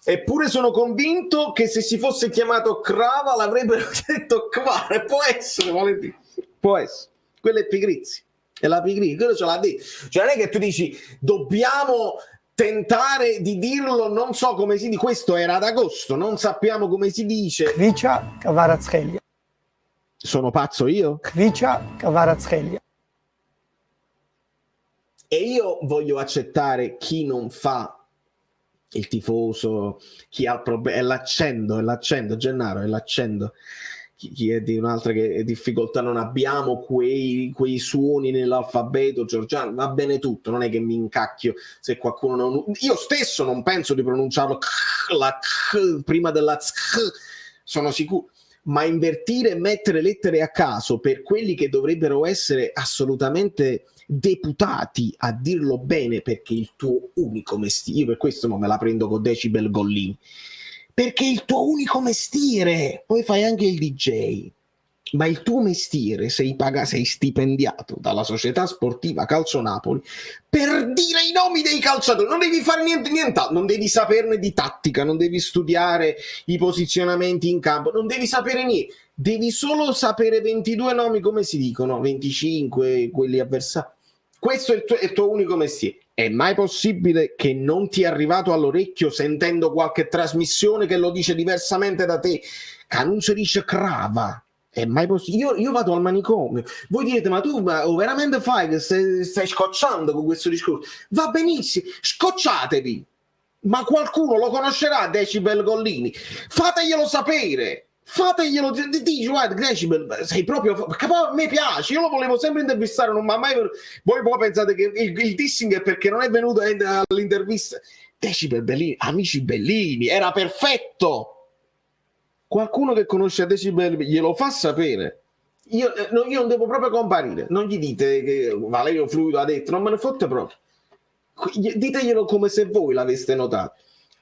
Eppure sono convinto che se si fosse chiamato Crava l'avrebbero detto Kvara. Può essere, Valentino, può essere. Quella è pigrizia, è la pigrizia, quello ce l'ha detto. Cioè non è che tu dici dobbiamo tentare di dirlo, non so come si dice, questo era ad agosto, non sappiamo come si dice. Khvicha Kvaratskhelia. Sono pazzo io? Khvicha Kvaratskhelia. E io voglio accettare chi non fa il tifoso, chi ha problemi, è l'accento, Gennaro, è l'accento. Chi è di un'altra che difficoltà, non abbiamo quei suoni nell'alfabeto georgiano, va bene tutto, non è che mi incacchio se qualcuno non... Io stesso non penso di pronunciarlo la prima della sono sicuro, ma invertire e mettere lettere a caso per quelli che dovrebbero essere assolutamente deputati a dirlo bene, perché il tuo unico mestiere, io per questo non me la prendo con Decibel Gollini, perché il tuo unico mestiere, poi fai anche il DJ, ma il tuo mestiere, sei stipendiato dalla società sportiva Calcio Napoli per dire i nomi dei calciatori, non devi fare nient'altro, non devi saperne di tattica, non devi studiare i posizionamenti in campo, non devi sapere niente, devi solo sapere 22 nomi come si dicono, 25 quelli avversari. Questo è il tuo unico mestiere. È mai possibile che non ti è arrivato all'orecchio, sentendo qualche trasmissione che lo dice diversamente da te, che non si dice crava? È mai possibile? Io vado al manicomio. Voi direte, ma tu veramente fai che stai scocciando con questo discorso? Va benissimo, scocciatevi. Ma qualcuno lo conoscerà, Decibel Gollini? Fateglielo sapere. Fateglielo, dici, guarda, Decibel, sei proprio, perché poi a me piace, io lo volevo sempre intervistare, non mi ha mai... Voi poi pensate che il dissing è perché non è venuto all'intervista. Decibel Bellini, amici Bellini, era perfetto. Qualcuno che conosce Decibel glielo fa sapere. Io non devo proprio comparire, non gli dite che Valerio Fluido ha detto, non me ne fotte proprio. Diteglielo come se voi l'aveste notato.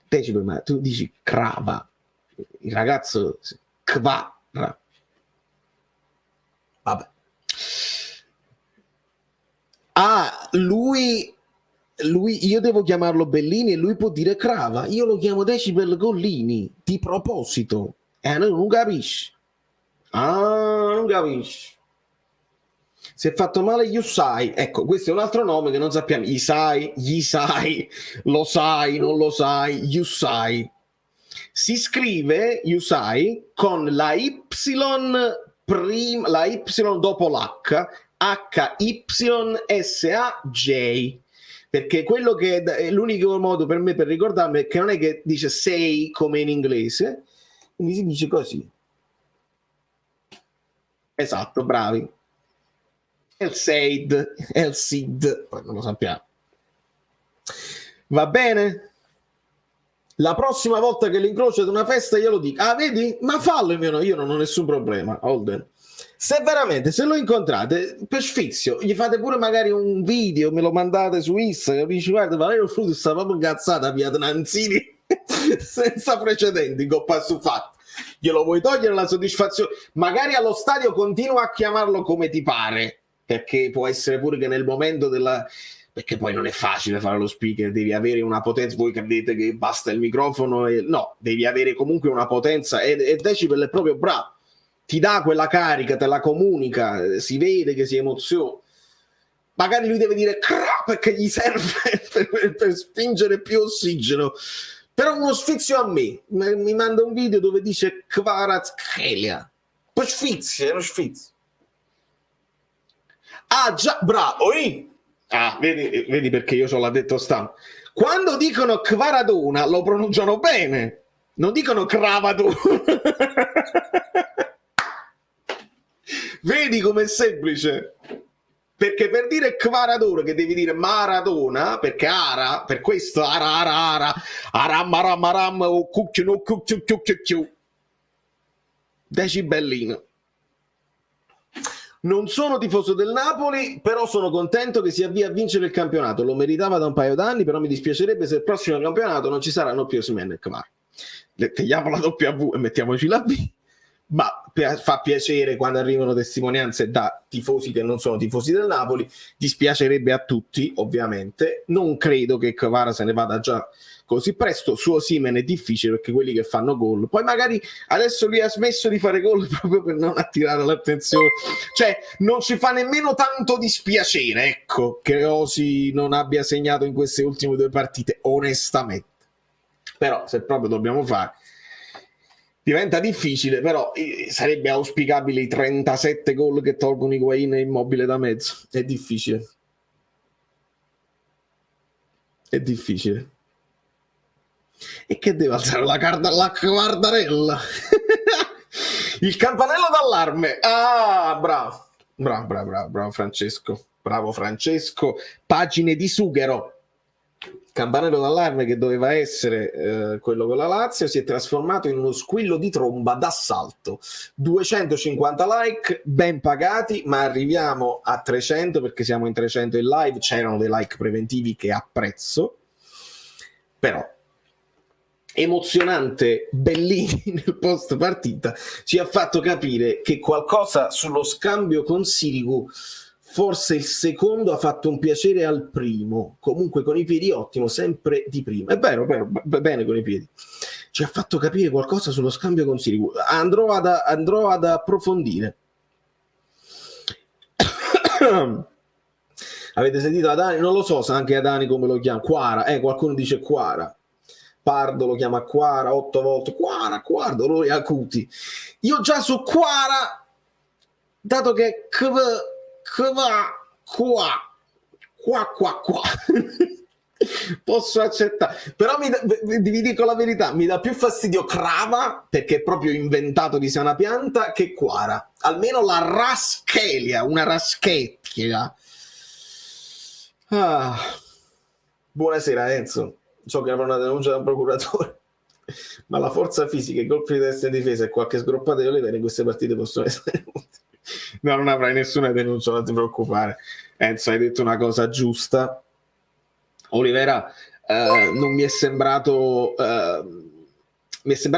Decibel, ma tu dici crava, il ragazzo... Kvara. Vabbè. Lui io devo chiamarlo Bellini e lui può dire crava. Io lo chiamo Decibel Gollini di proposito. Non capisci. Non capisci. Si è fatto male Yusai. Ecco, questo è un altro nome che non sappiamo. Gli sai, lo sai, non lo sai, Yusai. Si scrive Yusai con la Y prima, la Y dopo l'H, HYSAJ, perché quello che è l'unico modo per me per ricordarmi è che non è che dice sei come in inglese, quindi si dice così. Esatto, bravi. El Sid, poi non lo sappiamo. Va bene? La prossima volta che li incrocio ad una festa glielo dico. Ah, vedi? Ma fallo, io non ho nessun problema. Holden. Se lo incontrate per sfizio, gli fate pure magari un video, me lo mandate su Instagram, dici guarda, Valerio Frutti sta proprio incazzata via Nanzini senza precedenti, coppa su fatto. Glielo vuoi togliere la soddisfazione? Magari allo stadio continua a chiamarlo come ti pare, perché può essere pure che nel momento della... perché poi non è facile fare lo speaker, devi avere una potenza, voi credete che basta il microfono no, devi avere comunque una potenza e Decibel è proprio bravo, ti dà quella carica, te la comunica, si vede che si emoziona. Magari lui deve dire perché gli serve per spingere più ossigeno, però uno sfizio a me mi manda un video dove dice Kvaratskhelia, poi sfizio, è uno sfizio. Ah già, bravo, vedi perché io ho l'addetto stampa. Quando dicono Kvaraduna lo pronunciano bene, non dicono Cravaduna. Vedi com'è semplice? Perché per dire Kvaraduna che devi dire Maradona, perché Ara, per questo Ara, Aram, Aram, Aram, o cucchio, no, cucchio, Decibellino. Non sono tifoso del Napoli, però sono contento che si avvia a vincere il campionato. Lo meritava da un paio d'anni, però mi dispiacerebbe se il prossimo campionato non ci saranno più Osimhen e Kvara. Tagliamo la W e mettiamoci la V. Ma fa piacere quando arrivano testimonianze da tifosi che non sono tifosi del Napoli. Dispiacerebbe a tutti, ovviamente. Non credo che Kvara se ne vada già così presto. Su Osimhen è difficile perché quelli che fanno gol, poi magari adesso lui ha smesso di fare gol proprio per non attirare l'attenzione, cioè non ci fa nemmeno tanto dispiacere, ecco, che Osi non abbia segnato in queste ultime 2 partite, onestamente. Però se proprio dobbiamo fare, diventa difficile, però sarebbe auspicabile i 37 gol che tolgono Higuain e Immobile da mezzo. È difficile. E che deve alzare la guardarella? Il campanello d'allarme. Ah, bravo Francesco. Bravo Francesco. Pagine di sughero. Campanello d'allarme che doveva essere quello con la Lazio si è trasformato in uno squillo di tromba d'assalto. 250 like ben pagati, ma arriviamo a 300 perché siamo in 300 in live. C'erano dei like preventivi che apprezzo, però emozionante Bellini nel post partita ci ha fatto capire che qualcosa sullo scambio con Sirigu, forse il secondo ha fatto un piacere al primo, comunque con i piedi ottimo, sempre di prima. È vero, bene con i piedi. Ci ha fatto capire qualcosa sullo scambio con Sirigu. Andrò ad approfondire. Avete sentito Adani? Non lo so se anche Adani come lo chiama. Quara, qualcuno dice Quara. Pardo lo chiama Quara 8 volte. Quara, dolori acuti. Io già su Quara, dato che qua posso accettare, però vi dico la verità, mi dà più fastidio Crava, perché è proprio inventato di sé una pianta, che Quara. Almeno la raschelia, una raschecchia. Buonasera Enzo, so che avrò una denuncia da un procuratore, ma la forza fisica, i colpi di testa in difesa e qualche sgroppata di Olivera in queste partite possono essere no, non avrai nessuna denuncia, non ti preoccupare Enzo, hai detto una cosa giusta. Olivera non mi è sembrato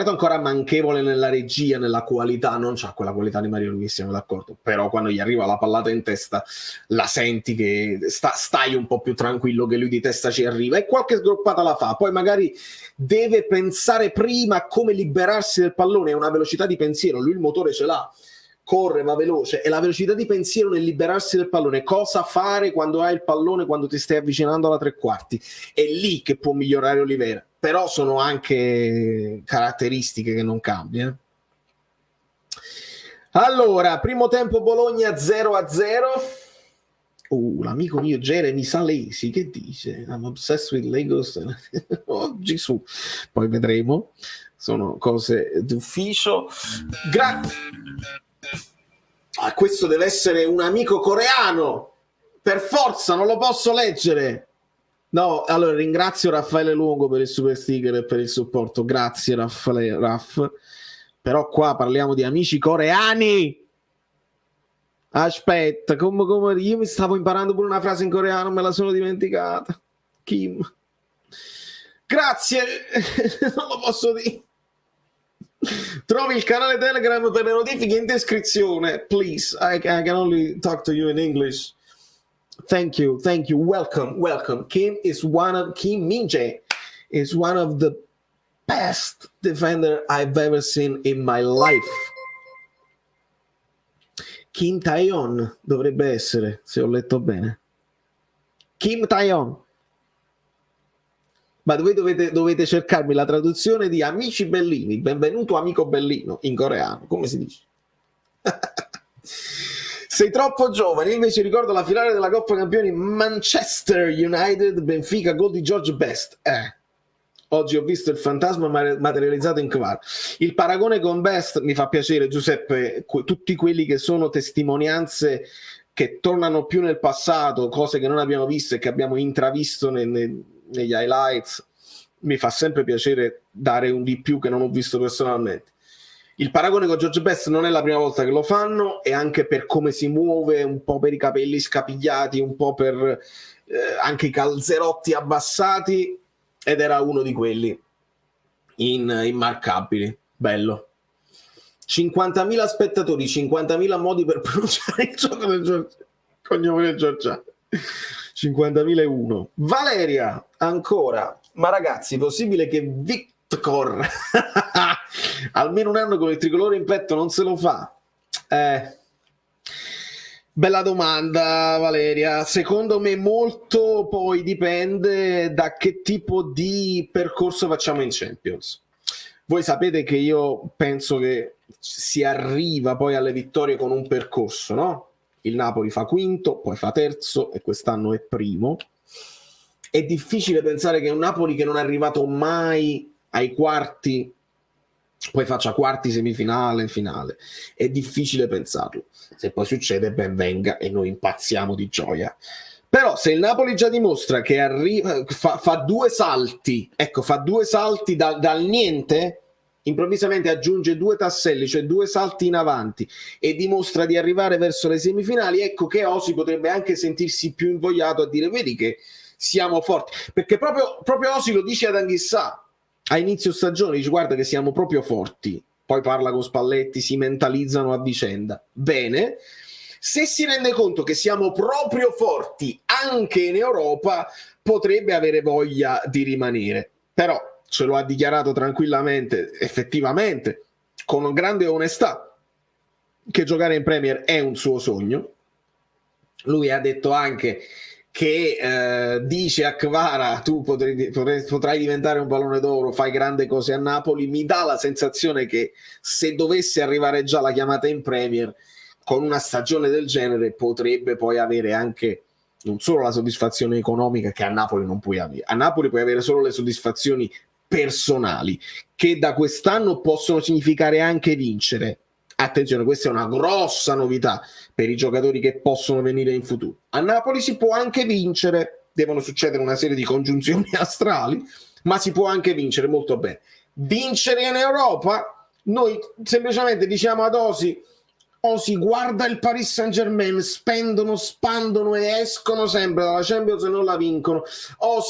ancora manchevole nella regia, nella qualità, non c'ha quella qualità di Mario Luis, siamo d'accordo, però quando gli arriva la pallata in testa la senti che stai un po' più tranquillo che lui di testa ci arriva e qualche sgroppata la fa, poi magari deve pensare prima a come liberarsi del pallone, è una velocità di pensiero, lui il motore ce l'ha, corre, va veloce, e la velocità di pensiero nel liberarsi del pallone, cosa fare quando hai il pallone, quando ti stai avvicinando alla tre quarti, è lì che può migliorare Olivera, però sono anche caratteristiche che non cambiano. Allora, primo tempo Bologna 0-0. L'amico mio Jeremy Salesi che dice I'm obsessed with Lagos. Oh Gesù, poi vedremo, sono cose d'ufficio. Questo deve essere un amico coreano, per forza, non lo posso leggere. No, allora ringrazio Raffaele Luongo per il super sticker e per il supporto, grazie Raffaele, però qua parliamo di amici coreani. Aspetta, come io mi stavo imparando pure una frase in coreano, me la sono dimenticata. Kim, grazie. Non lo posso dire. Trovi il canale Telegram per le notifiche in descrizione, please. I can only talk to you in English. Thank you, welcome. Kim Min-jae is one of the best defender I've ever seen in my life. Kim Tae-yeon dovrebbe essere, se ho letto bene. Kim Tae-yeon. Ma voi dovete cercarmi la traduzione di Amici Bellini, benvenuto amico Bellino, in coreano, come si dice? Sei troppo giovane, invece ricordo la finale della Coppa Campioni Manchester United, Benfica, gol di George Best. Oggi ho visto il fantasma materializzato in Kvar. Il paragone con Best mi fa piacere, Giuseppe, tutti quelli che sono testimonianze che tornano più nel passato, cose che non abbiamo visto e che abbiamo intravisto negli highlights, mi fa sempre piacere dare un di più che non ho visto personalmente. Il paragone con George Best non è la prima volta che lo fanno, e anche per come si muove, un po' per i capelli scapigliati, un po' per anche i calzerotti abbassati, ed era uno di quelli immarcabili. Bello. 50.000 spettatori, 50.000 modi per pronunciare il gioco del cognome del Giorgiano. 50.001. Valeria, ancora. Ma ragazzi, possibile che Victor almeno un anno con il tricolore in petto non se lo fa? Bella domanda, Valeria. Secondo me molto poi dipende da che tipo di percorso facciamo in Champions. Voi sapete che io penso che si arriva poi alle vittorie con un percorso, no? Il Napoli fa quinto, poi fa terzo e quest'anno è primo. È difficile pensare che un Napoli che non è arrivato mai ai quarti, poi faccia quarti, semifinale, finale. È difficile pensarlo. Se poi succede, ben venga e noi impazziamo di gioia. Però se il Napoli già dimostra che fa due salti, ecco, fa due salti dal niente, improvvisamente aggiunge due tasselli, cioè due salti in avanti, e dimostra di arrivare verso le semifinali, ecco che Osi potrebbe anche sentirsi più invogliato a dire: vedi che siamo forti, perché proprio Osi lo dice ad Anghissà a inizio stagione, dice: guarda che siamo proprio forti. Poi parla con Spalletti, si mentalizzano a vicenda. Bene, se si rende conto che siamo proprio forti anche in Europa, potrebbe avere voglia di rimanere. Però ce lo ha dichiarato tranquillamente, effettivamente, con grande onestà, che giocare in Premier è un suo sogno. Lui ha detto anche che dice a Kvara: tu potrai diventare un pallone d'oro, fai grandi cose a Napoli. Mi dà la sensazione che se dovesse arrivare già la chiamata in Premier, con una stagione del genere potrebbe poi avere anche non solo la soddisfazione economica, che a Napoli non puoi avere. A Napoli puoi avere solo le soddisfazioni personali, che da quest'anno possono significare anche vincere. Attenzione, questa è una grossa novità per i giocatori che possono venire in futuro. A Napoli si può anche vincere, devono succedere una serie di congiunzioni astrali, ma si può anche vincere molto bene. Vincere in Europa, noi semplicemente diciamo ad Osi: guarda il Paris Saint-Germain, spendono, spandono e escono sempre dalla Champions e non la vincono.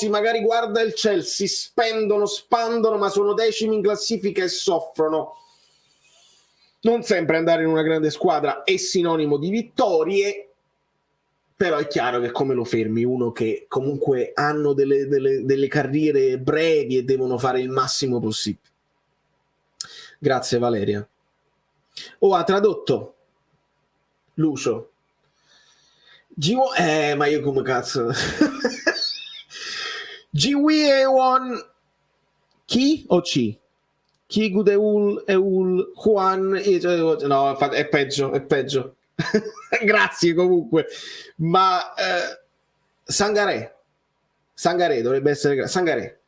Magari guarda il Chelsea, spendono, spandono, ma sono decimi in classifica e soffrono. Non sempre andare in una grande squadra è sinonimo di vittorie, però è chiaro che come lo fermi uno che comunque hanno delle carriere brevi e devono fare il massimo possibile. Grazie Valeria. Ha tradotto Lucio. Ma io come cazzo. Giwi chi o C? Chi Gudeul Eul Juan, no, è peggio. Grazie comunque. Ma Sangaré dovrebbe essere Sangaré.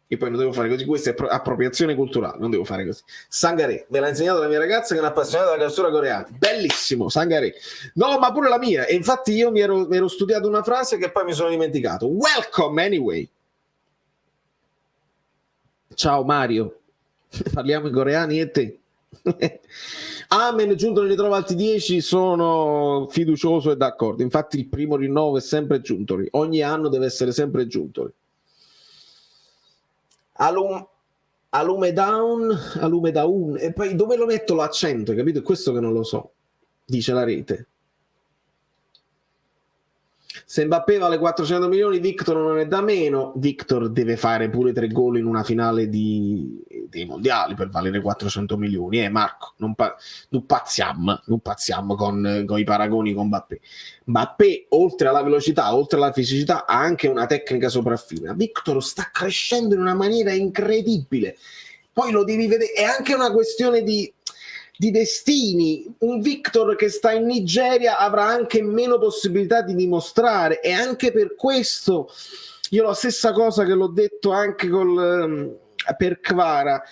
E poi non devo fare così, questa è appropriazione culturale, non devo fare così. Sangaré, me l'ha insegnato la mia ragazza che è un'appassionata della cultura coreana. Bellissimo, Sangaré. No, ma pure la mia. E infatti io mi ero studiato una frase che poi mi sono dimenticato. Welcome anyway. Ciao Mario. Parliamo in coreani e te. Amen, giunto ne ritrova altri 10, sono fiducioso e d'accordo. Infatti il primo rinnovo è sempre Giuntoli. Ogni anno deve essere sempre Giuntoli. Alume down, e poi dove lo metto l'accento, capito? È questo che non lo so, dice la rete. Se Mbappé vale 400 milioni, Victor non è da meno. Victor deve fare pure 3 gol in una finale dei mondiali per valere 400 milioni. Marco, non pazziamo con i paragoni con Mbappé. Mbappé, oltre alla velocità, oltre alla fisicità, ha anche una tecnica sopraffina. Victor sta crescendo in una maniera incredibile. Poi lo devi vedere, è anche una questione di destini. Un Victor che sta in Nigeria avrà anche meno possibilità di dimostrare, e anche per questo io la stessa cosa che l'ho detto anche per Kvara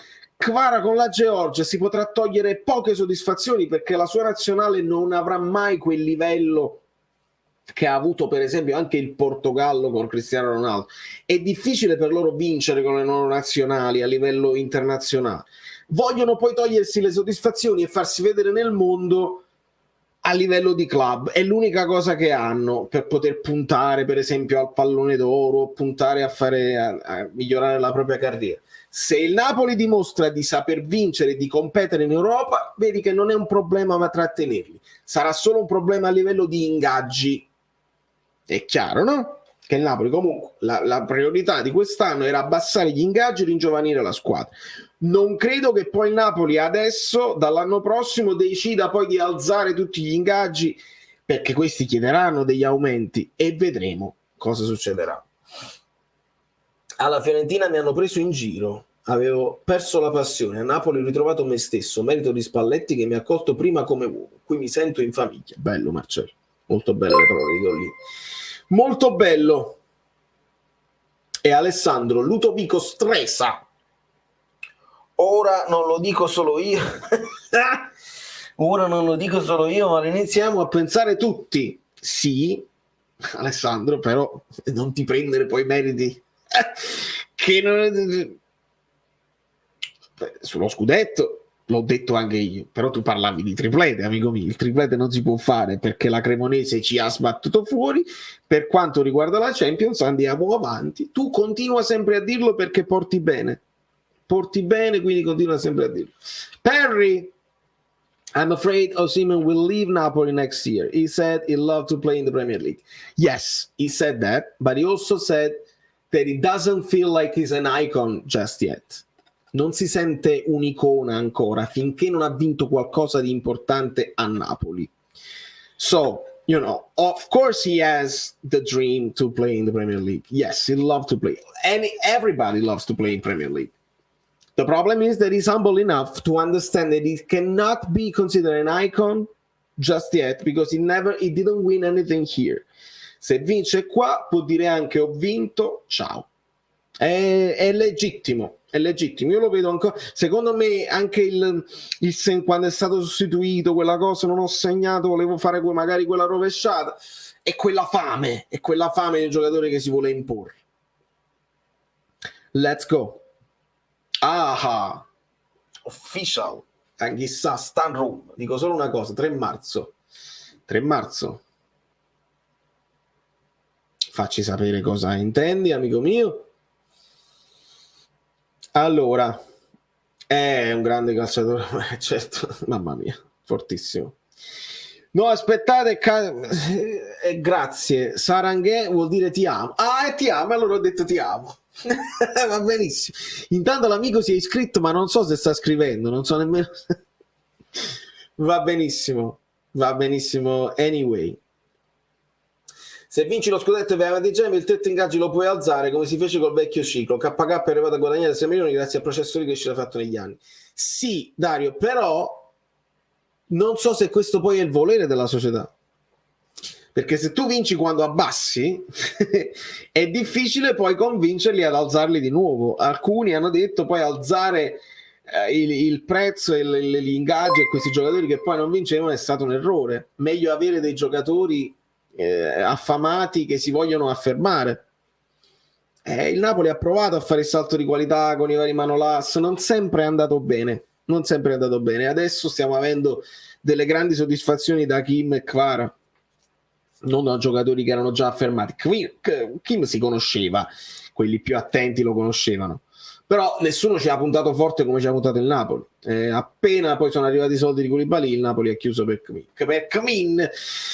con la Georgia si potrà togliere poche soddisfazioni, perché la sua nazionale non avrà mai quel livello che ha avuto per esempio anche il Portogallo con Cristiano Ronaldo. È difficile per loro vincere con le loro nazionali a livello internazionale. Vogliono poi togliersi le soddisfazioni e farsi vedere nel mondo a livello di club. È l'unica cosa che hanno per poter puntare per esempio al pallone d'oro, puntare a migliorare la propria carriera. Se il Napoli dimostra di saper vincere e di competere in Europa, vedi che non è un problema ma trattenerli. Sarà solo un problema a livello di ingaggi. È chiaro, no? Che il Napoli comunque la priorità di quest'anno era abbassare gli ingaggi e ringiovanire la squadra. Non credo che poi il Napoli adesso, dall'anno prossimo, decida poi di alzare tutti gli ingaggi, perché questi chiederanno degli aumenti e vedremo cosa succederà. Alla Fiorentina mi hanno preso in giro, avevo perso la passione, a Napoli ho ritrovato me stesso, merito di Spalletti che mi ha accolto prima come uomo, qui mi sento in famiglia. Bello Marcello, molto belle le parole di Gollini. Molto bello. E Alessandro Ludovico Stresa ora non lo dico solo io, ora non lo dico solo io, ma iniziamo a pensare tutti. Sì, Alessandro, però non ti prendere poi meriti che non... sullo scudetto l'ho detto anche io, però tu parlavi di triplete, amico mio. Il triplete non si può fare perché la Cremonese ci ha sbattuto fuori. Per quanto riguarda la Champions andiamo avanti, tu continua sempre a dirlo perché porti bene, quindi continua sempre a dirlo. Perry, I'm afraid Osimhen will leave Napoli next year. He said he loved to play in the Premier League. Yes, he said that, but he also said that he doesn't feel like he's an icon just yet. Non si sente un'icona ancora finché non ha vinto qualcosa di importante a Napoli. So, you know, of course he has the dream to play in the Premier League. Yes, he loves to play. And everybody loves to play in Premier League. The problem is that he's humble enough to understand that he cannot be considered an icon just yet because he didn't win anything here. Se vince qua può dire anche ho vinto, ciao. È legittimo, è legittimo. Io lo vedo ancora. Secondo me anche il quando è stato sostituito quella cosa, non ho segnato, volevo fare magari quella rovesciata. È quella fame del giocatore che si vuole imporre. Let's go. Aha, official, chissà, Stan Room. Dico solo una cosa, 3 marzo. Facci sapere cosa intendi, amico mio. Allora, è un grande calciatore, certo, mamma mia, fortissimo. No, aspettate, grazie. Saranghe vuol dire ti amo. Ah, ti amo, allora ho detto ti amo. Va benissimo. Intanto l'amico si è iscritto, ma non so se sta scrivendo, non so nemmeno. Va benissimo. Anyway, se vinci lo scudetto e vai avanti Gemi, il tetto ingaggi lo puoi alzare come si fece col vecchio ciclo. KK è arrivato a guadagnare 6 milioni grazie al processore che ci ha fatto negli anni. Sì, Dario, però non so se questo poi è il volere della società. Perché se tu vinci quando abbassi è difficile poi convincerli ad alzarli di nuovo. Alcuni hanno detto poi alzare il prezzo e gli ingaggi a questi giocatori che poi non vincevano è stato un errore. Meglio avere dei giocatori affamati che si vogliono affermare. Il Napoli ha provato a fare il salto di qualità con i vari Manolas, non sempre è andato bene. Adesso stiamo avendo delle grandi soddisfazioni da Kim e Kvara, non da giocatori che erano già affermati. Kim si conosceva, quelli più attenti lo conoscevano, però nessuno ci ha puntato forte come ci ha puntato il Napoli. Appena poi sono arrivati i soldi di Koulibaly, il Napoli ha chiuso per Kmin.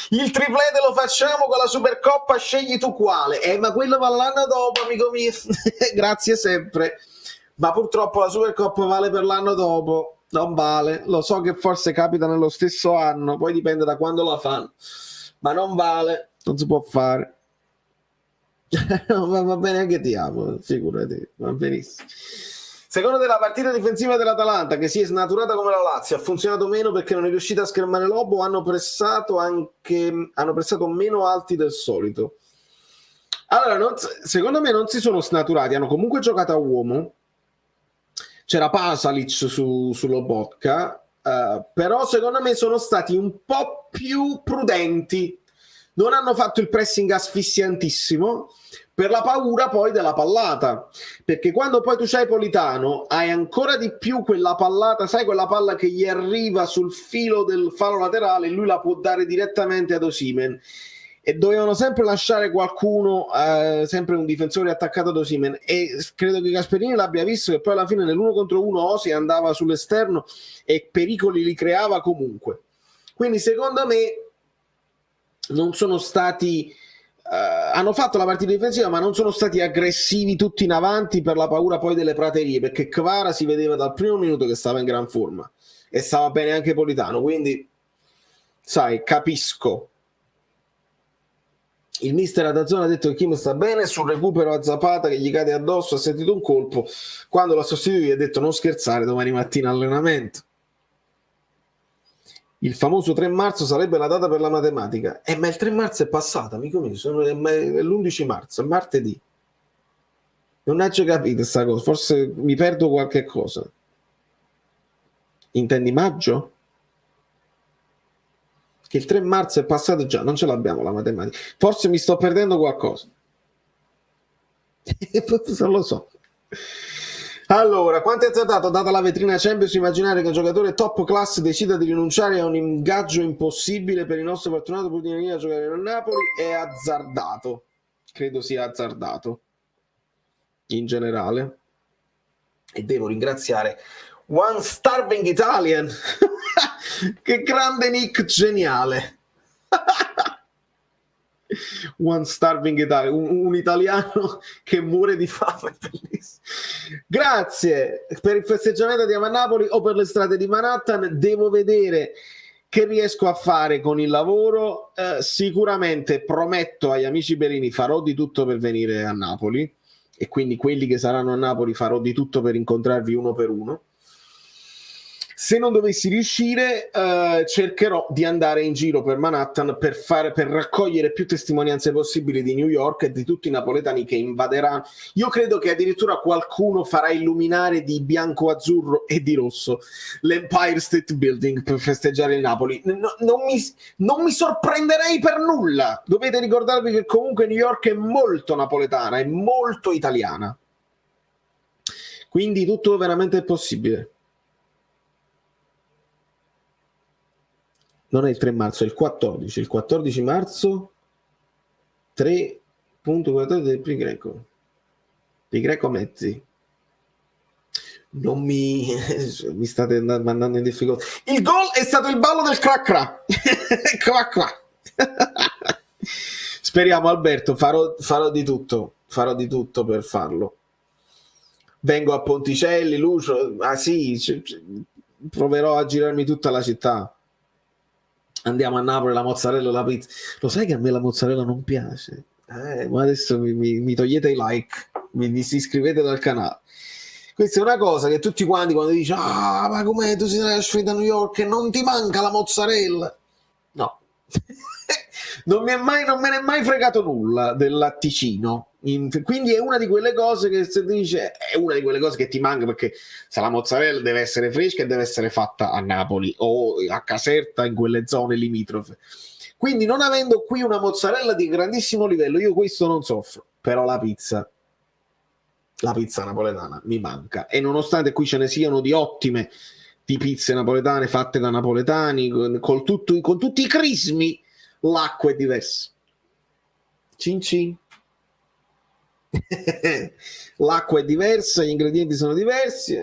Il triplete lo facciamo con la Supercoppa, scegli tu quale. Ma quello va l'anno dopo, amico mio. Grazie sempre, ma purtroppo la Supercoppa vale per l'anno dopo, non vale. Lo so che forse capita nello stesso anno, poi dipende da quando la fanno, ma non vale, non si può fare. Va bene, anche ti amo, figurati, va benissimo. Secondo te la partita difensiva dell'Atalanta, che si è snaturata come la Lazio, ha funzionato meno perché non è riuscita a schermare Lobo, hanno pressato meno alti del solito? Allora, secondo me non si sono snaturati, hanno comunque giocato a uomo. C'era Pasalic su Lobotka, però secondo me sono stati un po' più prudenti. Non hanno fatto il pressing asfissiantissimo per la paura poi della pallata, perché quando poi tu c'hai Politano hai ancora di più quella pallata, sai, quella palla che gli arriva sul filo del fallo laterale e lui la può dare direttamente ad Osimhen, e dovevano sempre lasciare qualcuno, sempre un difensore attaccato ad Osimhen, e credo che Gasperini l'abbia visto che poi alla fine nell'1 contro 1 Osi andava sull'esterno e pericoli li creava comunque. Quindi secondo me non sono stati hanno fatto la partita difensiva, ma non sono stati aggressivi tutti in avanti per la paura poi delle praterie, perché Kvara si vedeva dal primo minuto che stava in gran forma e stava bene anche Politano, quindi sai, capisco. Il mister Adazzone ha detto che Kim sta bene, sul recupero a Zapata che gli cade addosso ha sentito un colpo, quando l'ha sostituito gli ha detto non scherzare, domani mattina allenamento. Il famoso 3 marzo sarebbe la data per la matematica. Ma il 3 marzo è passato, amico mio, è l'11 marzo, è martedì. Non ho già capito questa cosa, forse mi perdo qualche cosa. Intendi maggio? Che il 3 marzo è passato già, non ce l'abbiamo la matematica. Forse mi sto perdendo qualcosa. Non lo so. Allora, quanto è azzardato, data la vetrina Champions, immaginare che un giocatore top class decida di rinunciare a un ingaggio impossibile per il nostro fortunato pur di venire a giocare nel Napoli? È azzardato. Credo sia azzardato. In generale. E devo ringraziare One Starving Italian. Che grande nick geniale. One Starving Italian, un italiano che muore di fame. Bellissimo. Grazie per il festeggiamento di Napoli o per le strade di Manhattan. Devo vedere che riesco a fare con il lavoro. Sicuramente prometto agli amici Belini farò di tutto per venire a Napoli, e quindi quelli che saranno a Napoli farò di tutto per incontrarvi uno per uno. Se non dovessi riuscire, cercherò di andare in giro per Manhattan per raccogliere più testimonianze possibili di New York e di tutti i napoletani che invaderanno. Io credo che addirittura qualcuno farà illuminare di bianco, azzurro e di rosso l'Empire State Building per festeggiare il Napoli. Non mi sorprenderei per nulla. Dovete ricordarvi che comunque New York è molto napoletana, è molto italiana. Quindi tutto veramente è possibile. Non è il 3 marzo, è il 14. Il 14 marzo 3.14 del Pi Greco. Pi Greco mezzi. Non mi state mandando in difficoltà. Il gol è stato il ballo del cracra. Qua. Speriamo, Alberto, farò di tutto. Farò di tutto per farlo. Vengo a Ponticelli, Lucio. Ah sì, proverò a girarmi tutta la città. Andiamo a Napoli, la mozzarella e la pizza. Lo sai che a me la mozzarella non piace? Ma adesso mi togliete i like, mi disiscrivete dal canale. Questa è una cosa che tutti quanti quando dici ma com'è, tu sei trasferito a New York e non ti manca la mozzarella? No. Non me ne è mai fregato nulla del latticino. Quindi è una di quelle cose che se dice è una di quelle cose che ti manca, perché se la mozzarella deve essere fresca e deve essere fatta a Napoli o a Caserta, in quelle zone limitrofe. Quindi non avendo qui una mozzarella di grandissimo livello, io questo non soffro. Però la pizza napoletana mi manca, e nonostante qui ce ne siano di ottime di pizze napoletane fatte da napoletani con tutti i crismi, l'acqua è diversa. Cin cin. L'acqua è diversa, gli ingredienti sono diversi.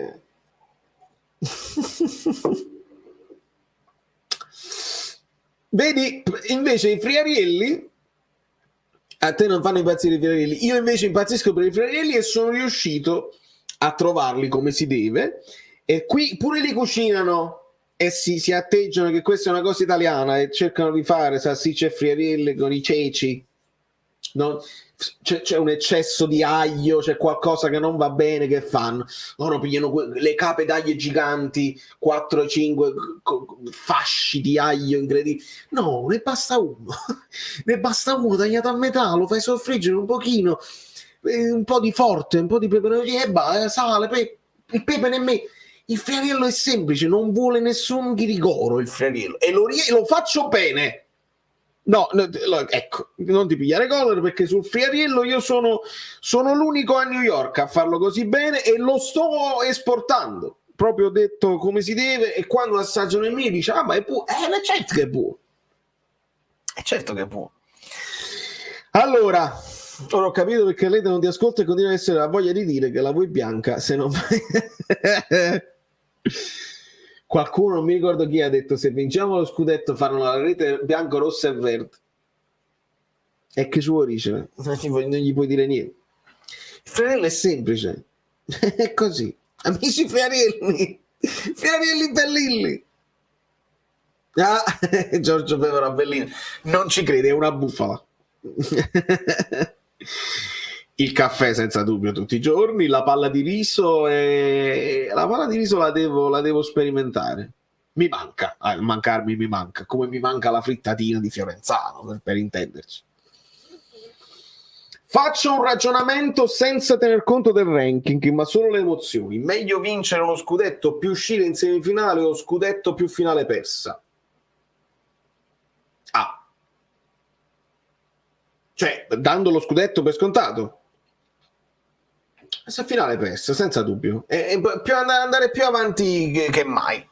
Vedi, invece i friarielli a te non fanno impazzire i friarielli, io invece impazzisco per i friarielli e sono riuscito a trovarli come si deve, e qui pure li cucinano e si atteggiano che questa è una cosa italiana e cercano di fare salsicce e friarielli con i ceci. C'è un eccesso di aglio, c'è qualcosa che non va bene, che fanno? Loro pigliano le cape d'aglio giganti, 4-5 fasci di aglio incredibili. No, ne basta uno. Ne basta uno tagliato a metà, lo fai soffriggere un pochino, un po' di forte, un po' di pepe, sale, il pepe nemmeno. Il friariello è semplice, non vuole nessun ghirigoro il friariello, e lo faccio bene. No, ecco, non ti pigliare collera, perché sul friariello io sono l'unico a New York a farlo così bene, e lo sto esportando, proprio detto come si deve, e quando assaggiano il mio dice ma è buono, ma certo che è buono, è certo che è buono. Allora, ora ho capito perché lei non ti ascolta e continua a essere la voglia di dire che la vuoi bianca se non Qualcuno, non mi ricordo chi, ha detto se vinciamo lo scudetto faranno la rete bianco, rossa e verde. E che ci vuoi dire? Non gli puoi dire niente. Il friariello è semplice. È così. Amici friarielli bellilli. Giorgio Pevora Bellino. Non ci crede, è una bufala. Il caffè senza dubbio tutti i giorni, la palla di riso la devo sperimentare. Mi manca, mancarmi mi manca, come mi manca la frittatina di Fiorenzano, per intenderci. Faccio un ragionamento senza tener conto del ranking, ma solo le emozioni. Meglio vincere uno scudetto più uscire in semifinale o scudetto più finale persa? Ah. Cioè, dando lo scudetto per scontato. Se finale persa, senza dubbio. Andare più avanti che mai.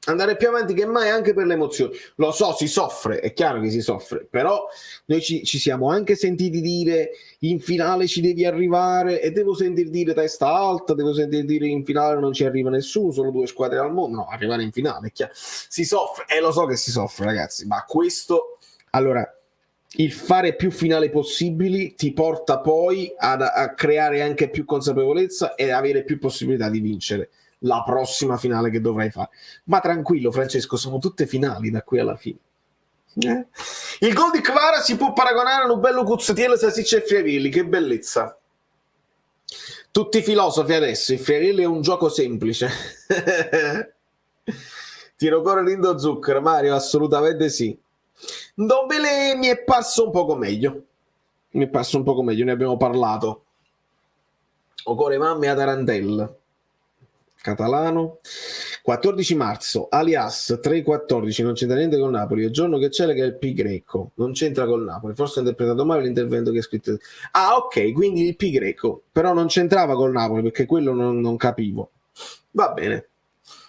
Andare più avanti che mai anche per le emozioni. Lo so, si soffre, è chiaro che si soffre, però noi ci siamo anche sentiti dire in finale ci devi arrivare, e devo sentir dire testa alta, devo sentir dire in finale non ci arriva nessuno, solo 2 squadre al mondo. No, arrivare in finale, è chiaro. Si soffre, lo so che si soffre, ragazzi, ma questo, allora, il fare più finali possibili ti porta poi a creare anche più consapevolezza e avere più possibilità di vincere la prossima finale che dovrai fare. Ma tranquillo, Francesco, sono tutte finali da qui alla fine. Il gol di Kvara si può paragonare a un bello Cuzzatiello, Sasiccia e Friarilli, che bellezza. Tutti filosofi adesso, il Friarilli è un gioco semplice. Tiro cuore lindo zucchero, Mario, assolutamente sì. Dombele mi è parso un poco meglio. Ne abbiamo parlato. Ocore mamme a Tarantella. Catalano. 14 marzo, alias 3-14, non c'entra niente con Napoli. Il giorno che c'è, che è il Pi greco, non c'entra col Napoli. Forse ho interpretato male l'intervento che ha scritto. Ah, ok, quindi il Pi greco, però non c'entrava col Napoli, perché quello non capivo. Va bene.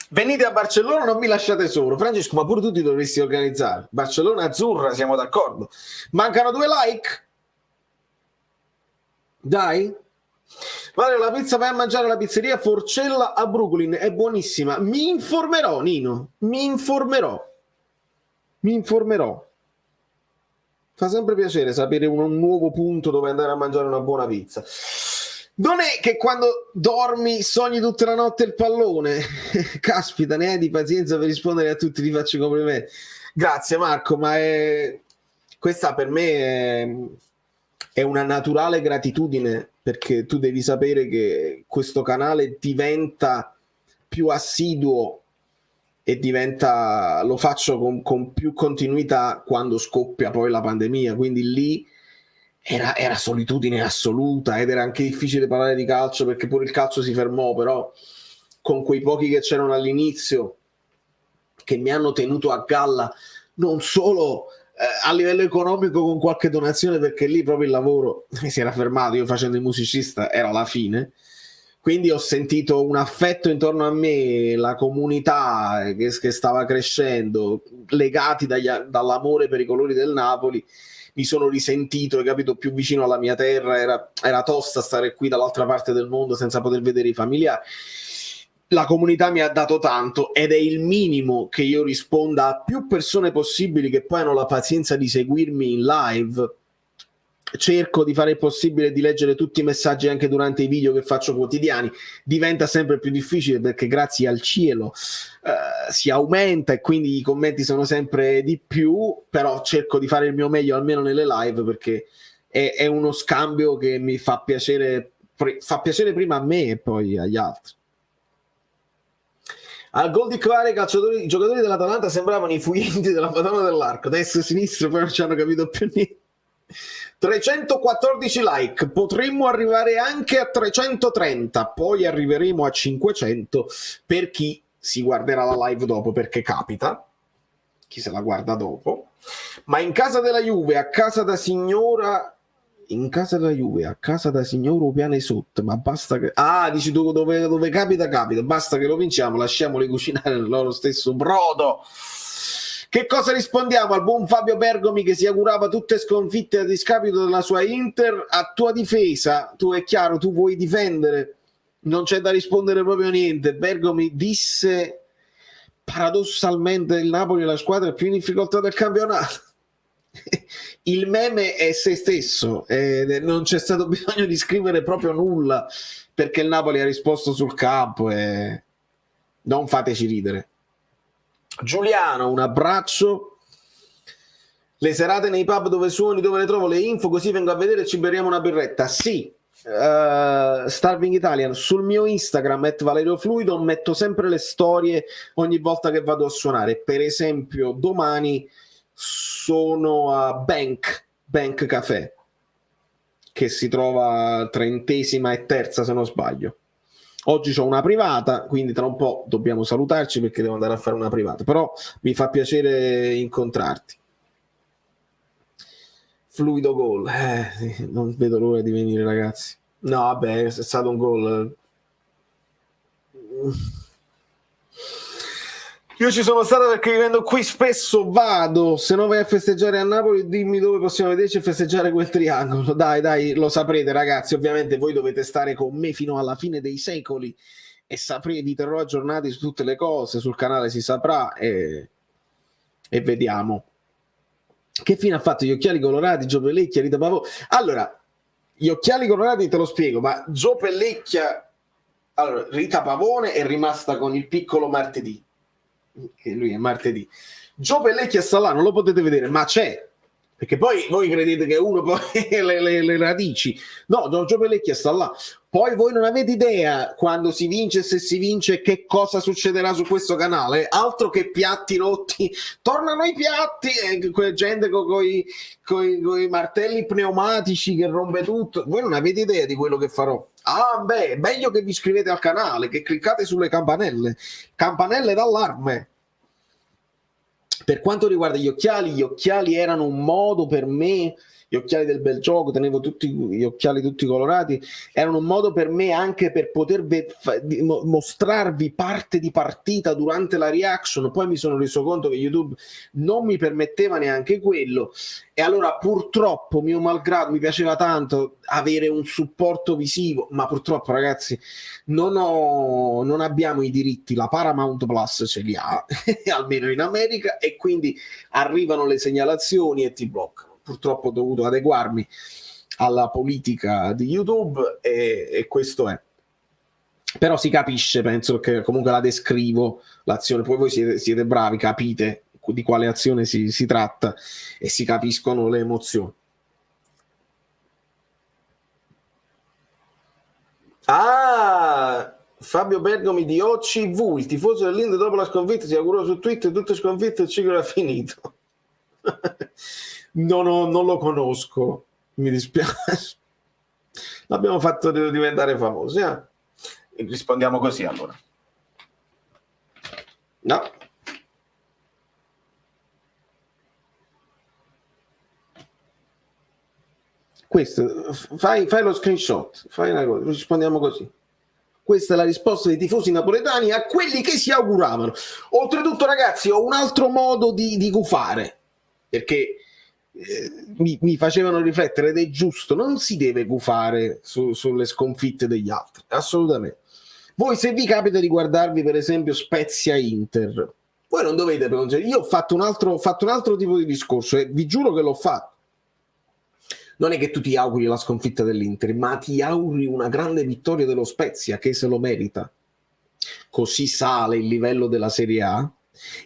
Venite a Barcellona, non mi lasciate solo. Francesco, ma pure tu ti dovresti organizzare. Barcellona azzurra, siamo d'accordo. Mancano 2 like. Dai. Vale, la pizza vai a mangiare alla pizzeria Forcella a Brooklyn, è buonissima. Mi informerò, Nino. Mi informerò. Fa sempre piacere sapere un nuovo punto dove andare a mangiare una buona pizza. Non è che quando dormi sogni tutta la notte il pallone. Caspita, ne hai di pazienza per rispondere a tutti, ti faccio i complimenti. Grazie Marco, ma questa per me è una naturale gratitudine, perché tu devi sapere che questo canale diventa più assiduo e lo faccio con più continuità quando scoppia poi la pandemia, quindi lì era solitudine assoluta ed era anche difficile parlare di calcio, perché pure il calcio si fermò, però con quei pochi che c'erano all'inizio che mi hanno tenuto a galla, non solo a livello economico con qualche donazione, perché lì proprio il lavoro si era fermato, io facendo il musicista era la fine, quindi ho sentito un affetto intorno a me, la comunità che stava crescendo, legati dall'amore per i colori del Napoli. Mi sono risentito, hai capito, più vicino alla mia terra. Era tosta stare qui dall'altra parte del mondo senza poter vedere i familiari. La comunità mi ha dato tanto ed è il minimo che io risponda a più persone possibili che poi hanno la pazienza di seguirmi in live. Cerco di fare il possibile di leggere tutti i messaggi anche durante i video che faccio quotidiani. Diventa sempre più difficile perché grazie al cielo si aumenta e quindi i commenti sono sempre di più, però cerco di fare il mio meglio almeno nelle live, perché è uno scambio che mi fa piacere prima a me e poi agli altri. Al gol di Kvara i giocatori dell'Atalanta sembravano i fuyenti della Madonna dell'Arco, destra e sinistra, poi non ci hanno capito più niente. 314 like, potremmo arrivare anche a 330, poi arriveremo a 500 per chi si guarderà la live dopo, perché capita, chi se la guarda dopo. Ma in casa della Juve, a casa da signora o piane sotto, ma basta che... Ah, dici tu, dove capita, basta che lo vinciamo, lasciamoli cucinare nel loro stesso brodo. Che cosa rispondiamo al buon Fabio Bergomi, che si augurava tutte sconfitte a discapito della sua Inter? A tua difesa, tu è chiaro, tu vuoi difendere, non c'è da rispondere proprio niente. Bergomi disse paradossalmente il Napoli è la squadra più in difficoltà del campionato. Il meme è se stesso, non c'è stato bisogno di scrivere proprio nulla, perché il Napoli ha risposto sul campo e non fateci ridere. Giuliano, un abbraccio. Le serate nei pub dove suoni, dove le trovo le info, così vengo a vedere e ci berriamo una birretta. Sì, Starving Italian, sul mio Instagram @ValerioFluido metto sempre le storie ogni volta che vado a suonare. Per esempio domani sono a Bank Café che si trova 30ª e terza se non sbaglio. Oggi c'ho una privata, quindi tra un po' dobbiamo salutarci perché devo andare a fare una privata, però mi fa piacere incontrarti. Fluido gol, non vedo l'ora di venire, ragazzi. No, vabbè, è stato un gol. Io ci sono stato perché vivendo qui spesso vado. Se no vai a festeggiare a Napoli, dimmi dove possiamo vederci e festeggiare quel triangolo. Dai, lo saprete, ragazzi. Ovviamente voi dovete stare con me fino alla fine dei secoli e vi terrò aggiornati su tutte le cose. Sul canale si saprà e vediamo. Che fine ha fatto gli occhiali colorati, Gio Pellecchia, Rita Pavone? Allora, gli occhiali colorati te lo spiego, ma Gio Pellecchia, allora, Rita Pavone è rimasta con il piccolo martedì, che lui è martedì. Gio Pellecchia sta là, non lo potete vedere, ma c'è, perché poi voi credete che uno poi le radici. No, Gio Pellecchia sta là. Poi voi non avete idea quando si vince, se si vince, che cosa succederà su questo canale. Altro che piatti rotti. Tornano i piatti, gente con i martelli pneumatici che rompe tutto. Voi non avete idea di quello che farò. Ah, beh, meglio che vi iscrivete al canale, che cliccate sulle campanelle d'allarme. Per quanto riguarda gli occhiali erano un modo per me, gli occhiali del bel gioco, tenevo tutti gli occhiali tutti colorati, erano un modo per me anche per poter mostrarvi parte di partita durante la reaction. Poi mi sono reso conto che YouTube non mi permetteva neanche quello, e allora purtroppo, mio malgrado, mi piaceva tanto avere un supporto visivo, ma purtroppo, ragazzi, non abbiamo i diritti. La Paramount Plus ce li ha almeno in America, e quindi arrivano le segnalazioni e ti bloccano. Purtroppo ho dovuto adeguarmi alla politica di YouTube e questo è. Però si capisce, penso che comunque la descrivo l'azione, poi voi siete bravi, capite di quale azione si tratta e si capiscono le emozioni. Fabio Bergomi di OCV, il tifoso dell'Inter dopo la sconfitta si augurò su Twitter: tutto sconfitto, il ciclo era finito. Non lo conosco, mi dispiace. L'abbiamo fatto diventare famosi, eh? Rispondiamo così, allora. No. Questo, fai lo screenshot, fai una cosa, rispondiamo così. Questa è la risposta dei tifosi napoletani a quelli che si auguravano. Oltretutto, ragazzi, ho un altro modo di gufare, perché mi facevano riflettere, ed è giusto, non si deve gufare sulle sconfitte degli altri, assolutamente. Voi, se vi capita di guardarvi per esempio Spezia Inter, voi non dovete pronunciare. Io ho fatto un altro tipo di discorso e vi giuro che l'ho fatto. Non è che tu ti auguri la sconfitta dell'Inter, ma ti auguri una grande vittoria dello Spezia, che se lo merita. Così sale il livello della Serie A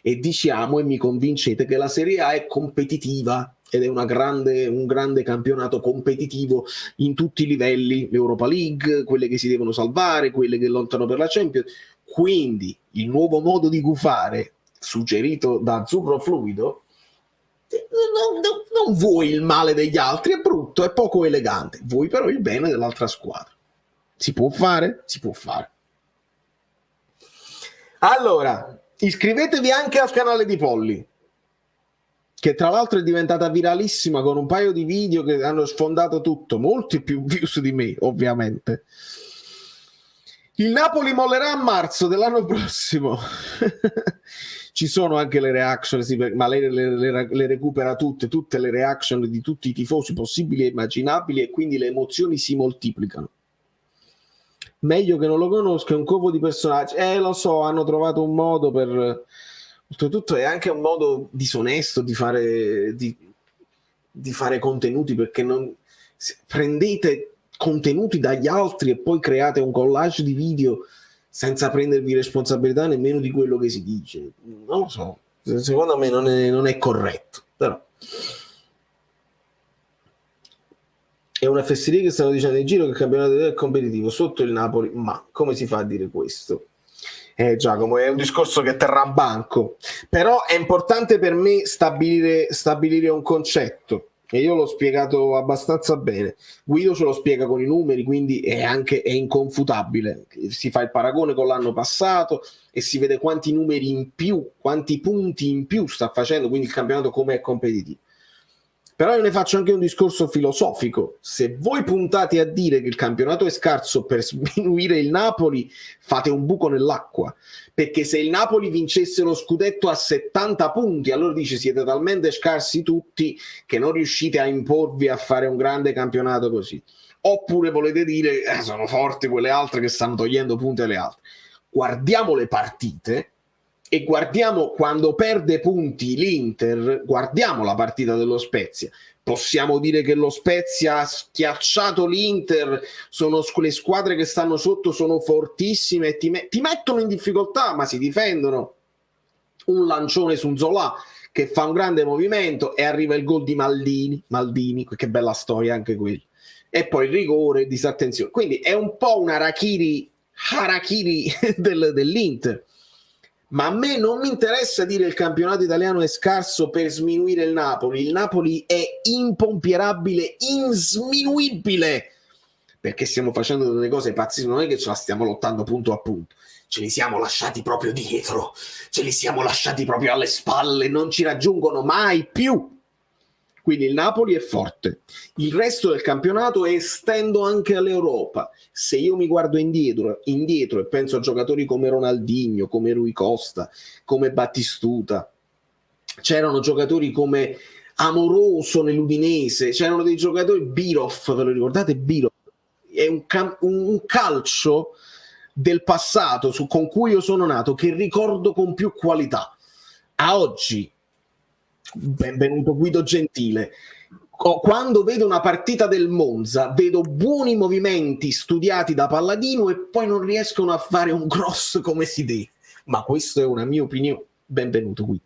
e diciamo, e mi convincete, che la Serie A è competitiva ed è un grande campionato competitivo in tutti i livelli, l'Europa League, quelle che si devono salvare, quelle che lottano per la Champions. Quindi il nuovo modo di gufare suggerito da Azzurro Fluido: non vuoi il male degli altri, è brutto, è poco elegante, vuoi però il bene dell'altra squadra. Si può fare? Si può fare. Allora, iscrivetevi anche al canale di Polly, che tra l'altro è diventata viralissima con un paio di video che hanno sfondato tutto, molti più views di me, ovviamente. Il Napoli mollerà a marzo dell'anno prossimo. Ci sono anche le reaction, ma lei le recupera tutte le reaction di tutti i tifosi possibili e immaginabili, e quindi le emozioni si moltiplicano. Meglio che non lo conosca, è un covo di personaggi. Lo so, hanno trovato un modo per... Oltretutto è anche un modo disonesto di fare contenuti, perché non prendete contenuti dagli altri e poi create un collage di video senza prendervi responsabilità nemmeno di quello che si dice. Non lo so, secondo me non è corretto, però è una fesseria che stanno dicendo in giro che il campionato è competitivo sotto il Napoli. Ma come si fa a dire questo? Giacomo, è un discorso che terrà banco, però è importante per me stabilire un concetto, E io l'ho spiegato abbastanza bene. Guido ce lo spiega con i numeri, quindi è inconfutabile. Si fa il paragone con l'anno passato e si vede quanti numeri in più, quanti punti in più sta facendo, quindi il campionato come è competitivo. Però io ne faccio anche un discorso filosofico. Se voi puntate a dire che il campionato è scarso per sminuire il Napoli, fate un buco nell'acqua. Perché se il Napoli vincesse lo scudetto a 70 punti, allora dice siete talmente scarsi tutti che non riuscite a imporvi a fare un grande campionato così. Oppure volete dire sono forti quelle altre che stanno togliendo punti alle altre. Guardiamo le partite e guardiamo quando perde punti l'Inter, guardiamo la partita dello Spezia. Possiamo dire che lo Spezia ha schiacciato l'Inter, sono le squadre che stanno sotto sono fortissime e ti mettono in difficoltà, ma si difendono. Un lancione su Zola che fa un grande movimento e arriva il gol di Maldini, che bella storia anche quella. E poi il rigore, disattenzione. Quindi è un po' un harakiri dell'Inter. Ma a me non mi interessa dire il campionato italiano è scarso per sminuire il Napoli. Il Napoli è impompierabile, insminuibile, perché stiamo facendo delle cose pazzissime, non è che ce la stiamo lottando punto a punto, ce li siamo lasciati proprio dietro, ce li siamo lasciati proprio alle spalle, non ci raggiungono mai più. Quindi il Napoli è forte, il resto del campionato è estendo anche all'Europa. Se io mi guardo indietro e penso a giocatori come Ronaldinho, come Rui Costa, come Battistuta, c'erano giocatori come Amoroso nell'Udinese, c'erano dei giocatori, Birov, ve lo ricordate? Birov è un calcio del passato con cui io sono nato che ricordo con più qualità. A oggi, benvenuto Guido Gentile, quando vedo una partita del Monza vedo buoni movimenti studiati da Palladino e poi non riescono a fare un cross come si deve, ma questa è una mia opinione. Benvenuto Guido.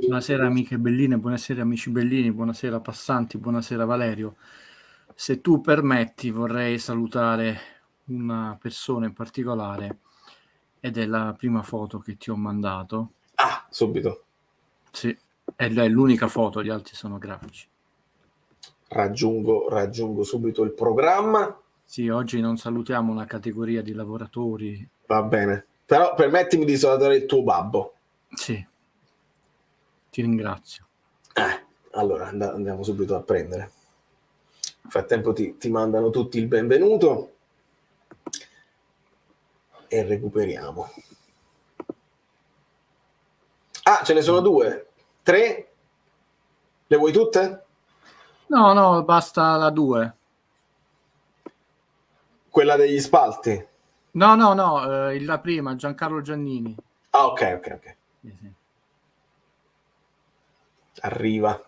Buonasera amiche belline, buonasera amici bellini, buonasera passanti, buonasera Valerio. Se tu permetti vorrei salutare una persona in particolare ed è la prima foto che ti ho mandato. Ah, subito. Sì, è l'unica foto, gli altri sono grafici. Raggiungo subito il programma. Sì, oggi non salutiamo una categoria di lavoratori. Va bene, però permettimi di salutare il tuo babbo. Sì, ti ringrazio. Allora andiamo subito a prendere. Nel frattempo ti mandano tutti il benvenuto e recuperiamo. Ah, ce ne sono 2, 3? Le vuoi tutte? No, basta la 2. Quella degli spalti? No, la prima, Giancarlo Giannini. Ah, ok. Sì. Arriva.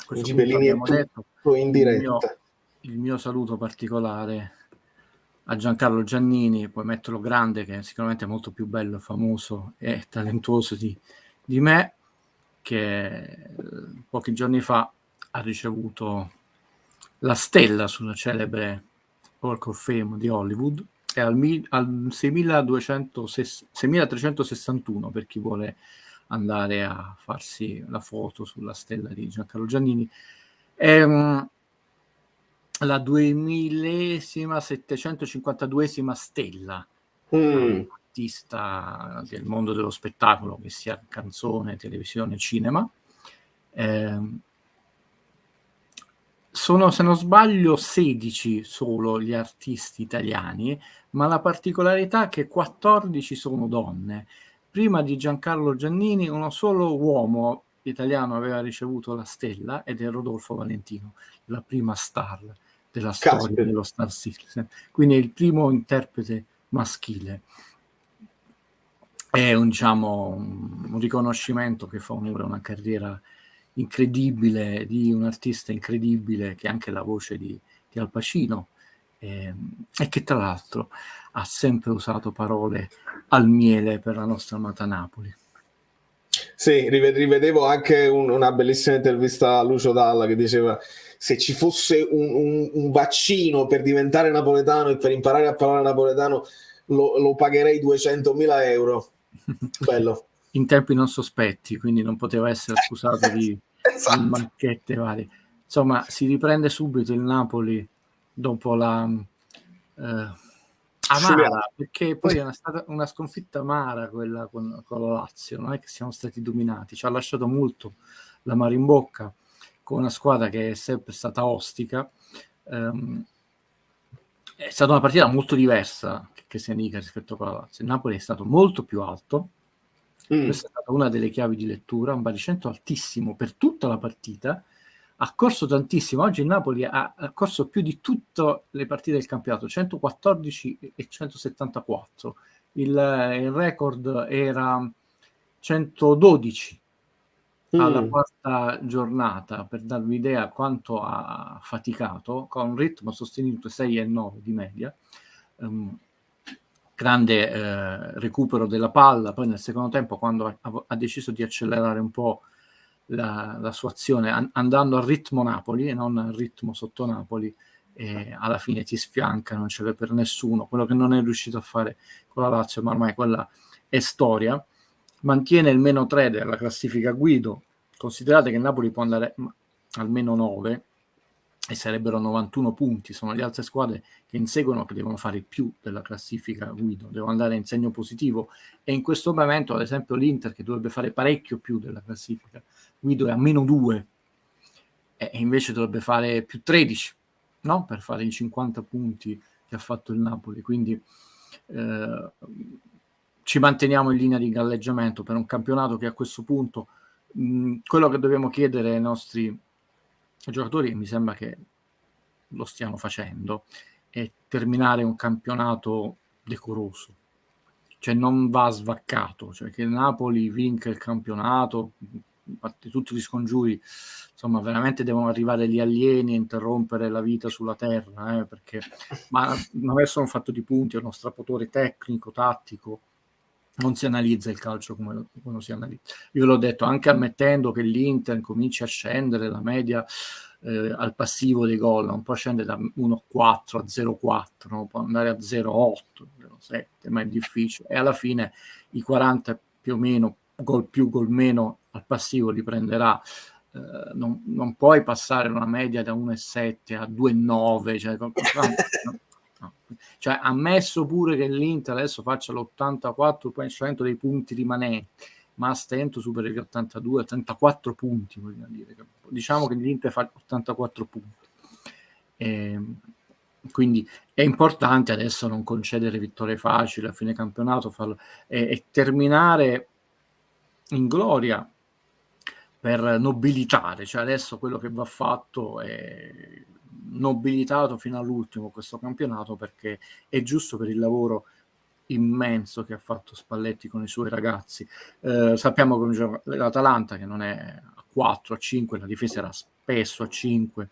I Gibellini è tutto in diretta. Il mio saluto particolare a Giancarlo Giannini, poi metterlo grande, che sicuramente è molto più bello, famoso e talentuoso di me, che pochi giorni fa ha ricevuto la stella sulla celebre Walk of Fame di Hollywood, è al 6361 per chi vuole andare a farsi la foto sulla stella di Giancarlo Giannini. È la 2752esima stella, artista del mondo dello spettacolo, che sia canzone, televisione, cinema. Sono, se non sbaglio, 16 solo gli artisti italiani, ma la particolarità è che 14 sono donne. Prima di Giancarlo Giannini uno solo uomo italiano aveva ricevuto la stella ed è Rodolfo Valentino, la prima star della storia dello Star Citizen. Quindi è il primo interprete maschile. È un riconoscimento che fa onore a una carriera incredibile di un artista incredibile che è anche la voce di Al Pacino e che tra l'altro ha sempre usato parole al miele per la nostra amata Napoli. Sì, rivedevo anche una bellissima intervista a Lucio Dalla che diceva: se ci fosse un vaccino per diventare napoletano e per imparare a parlare napoletano lo pagherei 200.000 euro. Bello. In tempi non sospetti, quindi non poteva essere accusato di Esatto. Banchette varie. Insomma, si riprende subito il Napoli dopo la amara, perché poi è stata una sconfitta amara quella con la Lazio, non è che siamo stati dominati, ci ha lasciato molto l'amaro in bocca con una squadra che è sempre stata ostica. È stata una partita molto diversa che sia Nica rispetto a la Lazio. Il Napoli è stato molto più alto. Questa è stata una delle chiavi di lettura, un baricentro altissimo per tutta la partita, ha corso tantissimo. Oggi il Napoli ha corso più di tutte le partite del campionato, 114 e 174. Il record era 112 alla quarta giornata, per darvi idea quanto ha faticato, con un ritmo sostenuto 6,9 di media. Grande recupero della palla, poi nel secondo tempo quando ha deciso di accelerare un po' la sua azione andando al ritmo Napoli e non al ritmo sotto Napoli, e alla fine ti sfianca, non ce l'è per nessuno, quello che non è riuscito a fare con la Lazio, ma ormai quella è storia. Mantiene il -3 della classifica Guido, considerate che il Napoli può andare al -9 e sarebbero 91 punti, sono le altre squadre che inseguono che devono fare più della classifica Guido, devono andare in segno positivo, e in questo momento ad esempio l'Inter, che dovrebbe fare parecchio più della classifica Guido, è a -2 e invece dovrebbe fare più 13, no? Per fare i 50 punti che ha fatto il Napoli, quindi ci manteniamo in linea di galleggiamento per un campionato che a questo punto quello che dobbiamo chiedere ai nostri giocatori, mi sembra che lo stiano facendo, è terminare un campionato decoroso, cioè non va svaccato, cioè che il Napoli vinca il campionato, tutti gli scongiuri, insomma veramente devono arrivare gli alieni a interrompere la vita sulla terra, perché ma non è solo un fatto di punti, è uno strappatore tecnico, tattico, non si analizza il calcio come lo si analizza. Io l'ho detto, anche ammettendo che l'Inter cominci a scendere la media al passivo dei gol, non può scendere da 1,4 a 0,4, no? Può andare a 0,8, 0,7, ma è difficile, e alla fine i 40 più o meno gol più gol meno al passivo li prenderà. Non puoi passare una media da 1,7 a 2,9, cioè ammesso pure che l'Inter adesso faccia l'84% dei punti rimanenti, ma a stento supera gli 82, 34 punti, voglio dire. Diciamo che l'Inter fa 84 punti. Quindi è importante adesso non concedere vittorie facili a fine campionato, e terminare in gloria per nobilitare, cioè adesso quello che va fatto è nobilitato fino all'ultimo questo campionato, perché è giusto per il lavoro immenso che ha fatto Spalletti con i suoi ragazzi. Sappiamo che l'Atalanta, che non è a 4, a 5, la difesa era spesso a 5,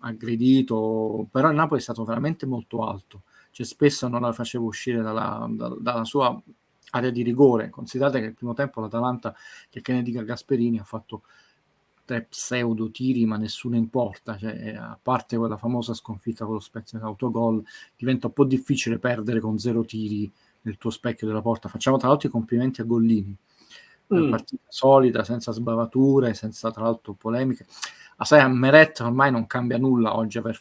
aggredito, però il Napoli è stato veramente molto alto, cioè spesso non la faceva uscire dalla sua area di rigore. Considerate che il primo tempo l'Atalanta, che ne dica Gasperini, ha fatto 3 pseudo tiri ma nessuno in porta, cioè, a parte quella famosa sconfitta con lo Spezia autogol, diventa un po' difficile perdere con 0 tiri nel tuo specchio della porta. Facciamo tra l'altro i complimenti a Gollini, partita solida, senza sbavature, senza tra l'altro polemiche. A Meret ormai non cambia nulla oggi aver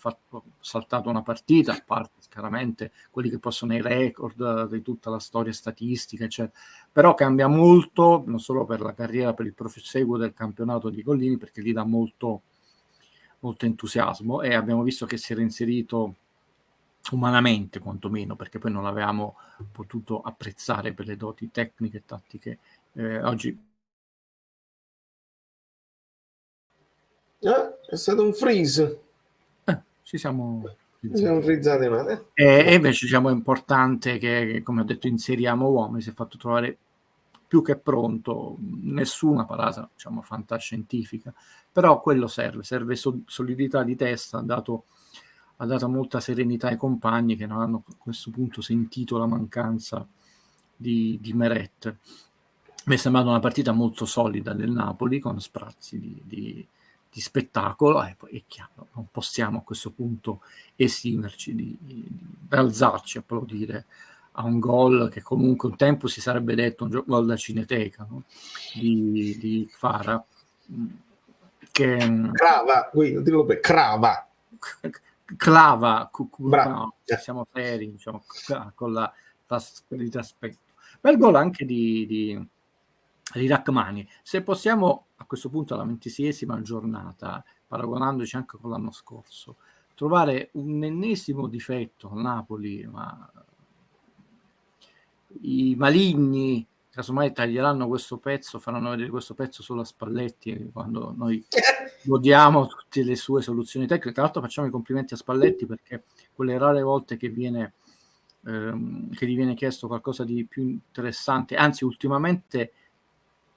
saltato una partita, a parte chiaramente quelli che possono i record di tutta la storia statistica, eccetera. Però cambia molto, non solo per la carriera, per il proseguo del campionato di Gollini, perché gli dà molto, molto entusiasmo, e abbiamo visto che si era inserito umanamente quantomeno, perché poi non l'avevamo potuto apprezzare per le doti tecniche e tattiche. Oggi è stato un freeze. Ci siamo frizzati male. E invece diciamo è importante che, come ho detto, inseriamo uomini. Si è fatto trovare più che pronto, nessuna parata diciamo fantascientifica, però quello serve solidità di testa, ha dato molta serenità ai compagni, che non hanno a questo punto sentito la mancanza di Meret. Mi è sembrata una partita molto solida del Napoli, con sprazzi di spettacolo, e poi è chiaro, non possiamo a questo punto esimerci di alzarci, applaudire a un gol che comunque un tempo si sarebbe detto un gol da cineteca, no? di Kvara. Crava, qui, dillo per Crava. Clava, Bravo. no, siamo seri, diciamo, con l'aspetto. Bel gol anche di Rachmani. Se possiamo, a questo punto, alla 26esima giornata, paragonandoci anche con l'anno scorso, trovare un ennesimo difetto al Napoli, ma i maligni casomai taglieranno questo pezzo, faranno vedere questo pezzo solo a Spalletti quando noi godiamo tutte le sue soluzioni tecniche. Tra l'altro facciamo i complimenti a Spalletti, perché quelle rare volte che gli viene chiesto qualcosa di più interessante, anzi ultimamente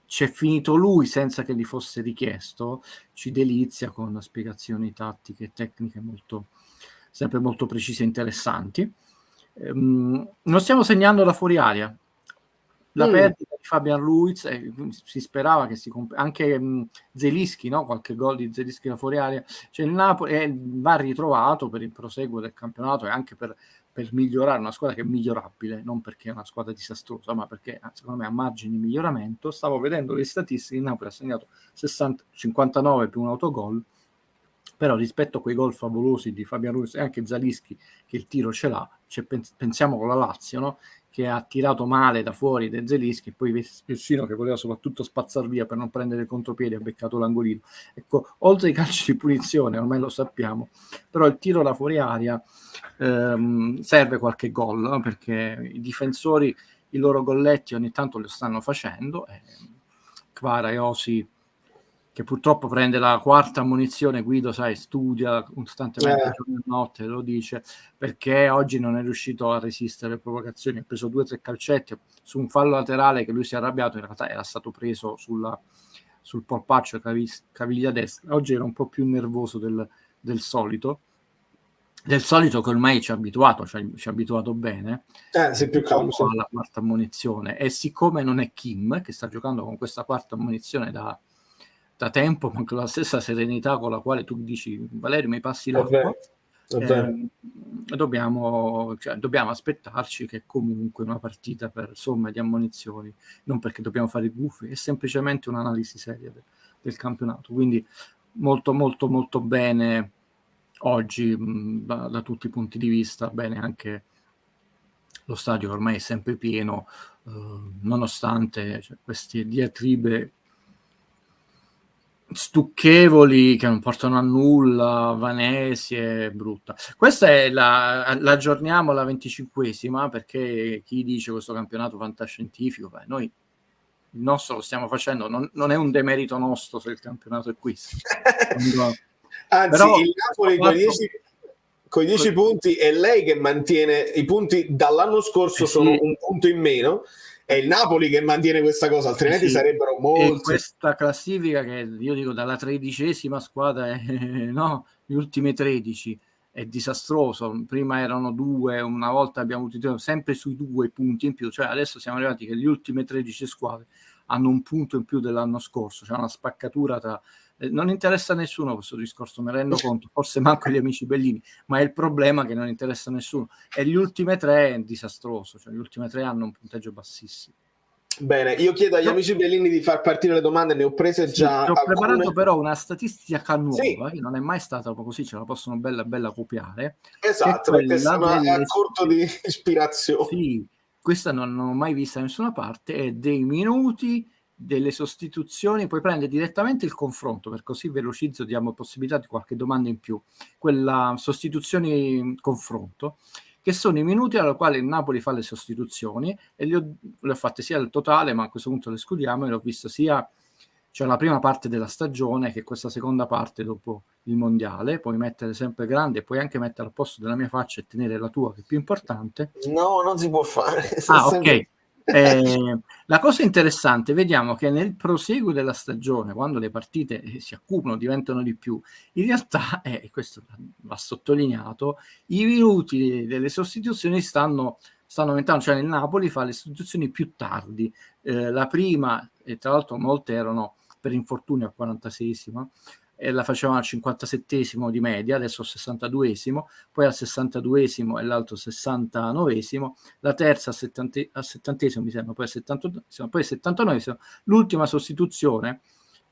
c'è finito lui senza che gli fosse richiesto, ci delizia con spiegazioni tattiche e tecniche sempre molto precise e interessanti. Non stiamo segnando da fuori area. La perdita di Fabian Ruiz, si sperava che anche Zelinski, no? Qualche gol di Zelinski da fuori area, cioè il Napoli va ritrovato per il proseguo del campionato e anche per migliorare una squadra che è migliorabile, non perché è una squadra disastrosa, ma perché secondo me ha margini di miglioramento. Stavo vedendo le statistiche, il Napoli ha segnato 59 più un autogol, però rispetto a quei gol favolosi di Fabian Ruiz e anche Zelinski, che il tiro ce l'ha, cioè, pensiamo con la Lazio, no? Che ha tirato male da fuori De Zelinski, e poi Vecino che voleva soprattutto spazzar via per non prendere il contropiede, ha beccato l'angolino. Ecco, oltre ai calci di punizione, ormai lo sappiamo, però il tiro da fuori area serve qualche gol, no? Perché i difensori i loro golletti ogni tanto lo stanno facendo, Kvara e Osi, che purtroppo prende la quarta ammonizione. Guido, sai, studia costantemente giorno e notte, lo dice, perché oggi non è riuscito a resistere alle provocazioni, ha preso 2 o 3 calcetti su un fallo laterale che lui si è arrabbiato, in realtà era stato preso sul polpaccio, caviglia destra. Oggi era un po' più nervoso del solito che ormai ci ha abituato, ci ha abituato bene, sei più calmo, sì. alla quarta ammonizione, e siccome non è Kim che sta giocando con questa quarta ammonizione da tempo, ma con la stessa serenità con la quale tu dici Valerio mi passi l'acqua, dobbiamo aspettarci che comunque una partita per somma di ammonizioni, non perché dobbiamo fare i gufi, è semplicemente un'analisi seria del campionato. Quindi molto molto molto bene oggi da tutti i punti di vista, bene anche lo stadio ormai è sempre pieno, nonostante queste diatribe stucchevoli che non portano a nulla, Vanesi è brutta. Questa è la aggiorniamo alla 25esima, perché chi dice questo campionato fantascientifico, noi il nostro lo stiamo facendo, non è un demerito nostro se il campionato è questo. Anzi, però, il Napoli con 10 punti è lei che mantiene i punti dall'anno scorso, sono un punto in meno. È il Napoli che mantiene questa cosa, altrimenti sarebbero molti. E questa classifica, che io dico dalla 13esima squadra, no, gli ultimi 13 è disastroso. Prima erano 2, una volta abbiamo avuto sempre sui 2 punti in più, cioè adesso siamo arrivati che le ultime 13 squadre hanno un punto in più dell'anno scorso, c'è una spaccatura tra... Non interessa a nessuno questo discorso, me rendo conto, forse manco gli amici bellini, ma è il problema che non interessa a nessuno. E gli ultimi 3 è disastroso, cioè gli ultimi 3 hanno un punteggio bassissimo. Bene, io chiedo agli amici bellini di far partire le domande, ne ho prese già. Ho preparato però una statistica nuova, che non è mai stata così, ce la possono bella copiare. Esatto, perché sono a corto di ispirazione. Sì, questa non ho mai vista da nessuna parte, è dei minuti delle sostituzioni. Puoi prendere direttamente il confronto, per così velocizzo, diamo possibilità di qualche domanda in più, quella sostituzioni confronto, che sono i minuti alla quale il Napoli fa le sostituzioni, e le ho fatte sia al totale, ma a questo punto le escludiamo, e le ho visto sia la prima parte della stagione che questa seconda parte dopo il mondiale. Puoi mettere sempre grande e puoi anche mettere al posto della mia faccia e tenere la tua, che è più importante. No, non si può fare. Ok. La cosa interessante, vediamo che nel proseguo della stagione, quando le partite si accumulano, diventano di più, in realtà, questo va sottolineato, i minuti delle sostituzioni stanno aumentando, cioè il Napoli fa le sostituzioni più tardi. La prima, e tra l'altro molte erano per infortunio al 46esimo, e la facevano al 57esimo di media, adesso al 62esimo, poi al 62esimo e l'altro 69esimo, la terza al 70esimo mi sembra, poi al 79esimo, l'ultima sostituzione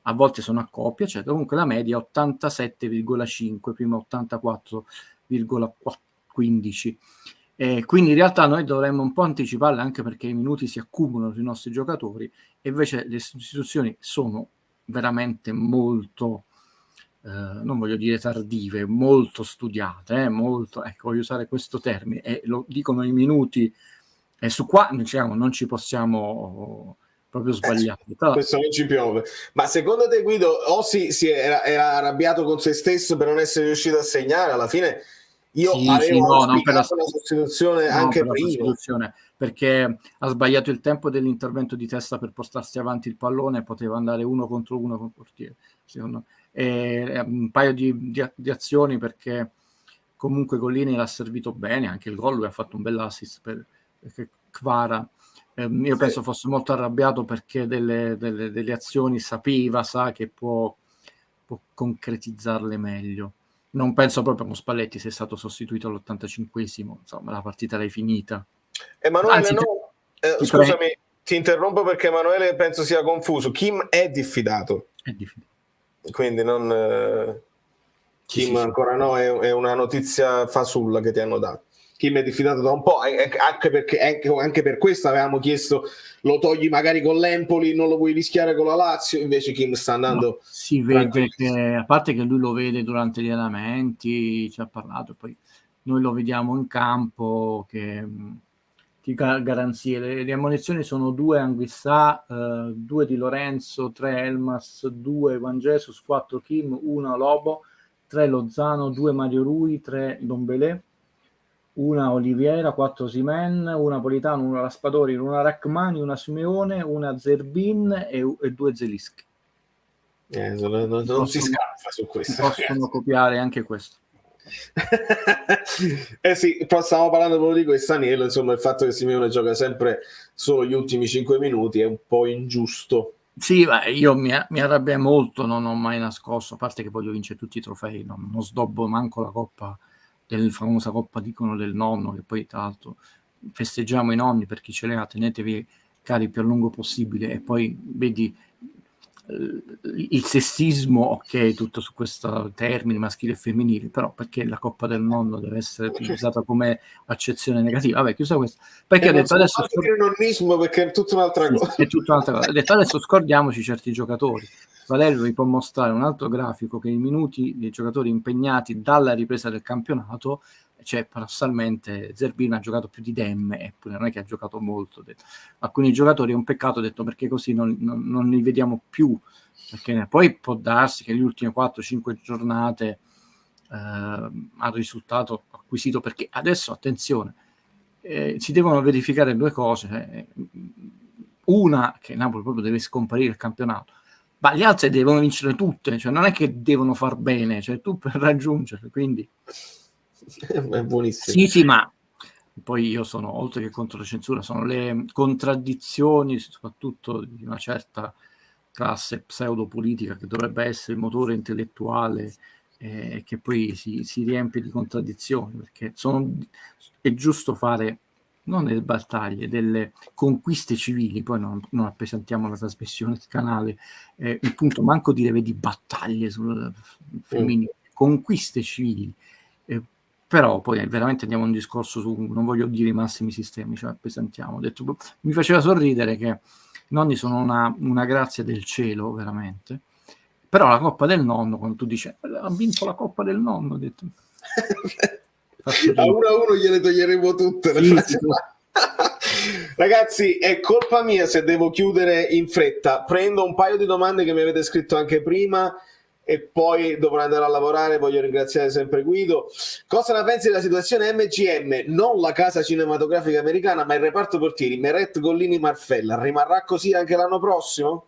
a volte sono a coppia, cioè comunque la media è 87,5, prima 84,15. Quindi in realtà noi dovremmo un po' anticiparle, anche perché i minuti si accumulano sui nostri giocatori, e invece le sostituzioni sono veramente molto, non voglio dire tardive, molto studiate, molto, ecco, voglio usare questo termine, e lo dicono i minuti, e su qua diciamo, non ci possiamo proprio sbagliare. Questo non ci piove. Ma secondo te, Guido, Ossi era arrabbiato con se stesso per non essere riuscito a segnare? Alla fine io avevo auspicato una sostituzione anche prima, perché ha sbagliato il tempo dell'intervento di testa per portarsi avanti il pallone, poteva andare 1 contro 1 con il portiere, secondo me. E un paio di azioni, perché comunque Gollini l'ha servito bene, anche il gol lui ha fatto un bel assist perché Kvara, io penso fosse molto arrabbiato perché delle azioni sa che può concretizzarle meglio. Non penso proprio con Spalletti, se è stato sostituito all'85esimo, insomma la partita l'hai finita. Emanuele, scusami, ti interrompo perché Emanuele penso sia confuso. Kim è diffidato. Quindi non... Kim ancora no, è una notizia fasulla che ti hanno dato. Kim è diffidato da un po', anche per questo avevamo chiesto lo togli magari con l'Empoli, non lo vuoi rischiare con la Lazio, invece Kim sta andando... No, si vede che, a parte che lui lo vede durante gli allenamenti, ci ha parlato, poi noi lo vediamo in campo, che ti garanzie, le ammonizioni sono 2 Anguissà, 2 Di Lorenzo, 3 Elmas, 2 Van Jesus, 4 Kim, 1 Lobo, 3 Lozano, 2 Mario Rui, 3 Dombelé, 1 Oliviera, 4 Simen, 1 Politano, 1 Raspadori, 1 Rachmani, 1 Simeone, 1 Zerbin e 2 Zelischi. Non si scappa su questo. Possono copiare anche questo. Sì, stiamo parlando proprio di questo, Aniello, insomma, il fatto che Simeone gioca sempre solo gli ultimi 5 minuti è un po' ingiusto. Sì, io mi arrabbiai molto, non ho mai nascosto, a parte che voglio vincere tutti i trofei, non sdobbo manco la coppa, famosa coppa dicono del nonno, che poi tra l'altro festeggiamo i nonni, per chi ce li ha, tenetevi cari più a lungo possibile, e poi vedi il sessismo, ok, tutto su questo termine maschile e femminile, però perché la coppa del nonno deve essere utilizzata come accezione negativa? Vabbè, chiusa questo. Perché ha detto adesso il nonnismo, perché è tutta un'altra cosa. È tutta un'altra cosa. Ha detto adesso scordiamoci certi giocatori. Valerio vi può mostrare un altro grafico che i minuti dei giocatori impegnati dalla ripresa del campionato, cioè paradossalmente Zerbino ha giocato più di Demme, eppure non è che ha giocato molto. Alcuni giocatori è un peccato, detto, perché così non li vediamo più, perché poi può darsi che le ultime 4-5 giornate ha risultato acquisito, perché adesso attenzione, si devono verificare 2 cose, una, che Napoli proprio deve scomparire il campionato, ma le altre devono vincere tutte, cioè non è che devono far bene, cioè tu per raggiungerle, quindi è buonissimo. Sì, ma poi io sono, oltre che contro la censura, sono le contraddizioni, soprattutto di una certa classe pseudopolitica che dovrebbe essere il motore intellettuale, che poi si riempie di contraddizioni, perché è giusto fare non delle battaglie, delle conquiste civili, poi non appesantiamo la trasmissione del canale, il punto manco dire vedi battaglie sul femminile, conquiste civili, però poi veramente andiamo a un discorso su, non voglio dire i massimi sistemi, cioè appesantiamo. Ho detto, mi faceva sorridere che i nonni sono una grazia del cielo, veramente, però la coppa del nonno, quando tu dici ha vinto la coppa del nonno, ho detto a 1-1 gliele toglieremo tutte. Sì. Ragazzi, è colpa mia se devo chiudere in fretta. Prendo un paio di domande che mi avete scritto anche prima e poi dovrò andare a lavorare. Voglio ringraziare sempre Guido. Cosa ne pensi della situazione MGM? Non la casa cinematografica americana, ma il reparto portieri Meret, Gollini, Marfella. Rimarrà così anche l'anno prossimo?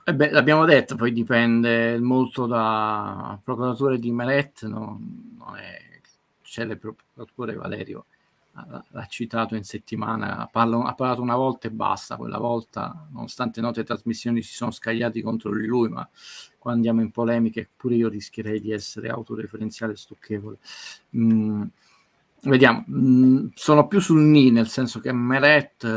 L'abbiamo detto, poi dipende molto da procuratore di Meret, non è celebre procuratore. Valerio l'ha citato in settimana, ha parlato una volta e basta. Quella volta, nonostante note trasmissioni si sono scagliati contro di lui, ma quando andiamo in polemiche pure io rischierei di essere autoreferenziale e stucchevole. Vediamo, sono più sul nel senso che Meret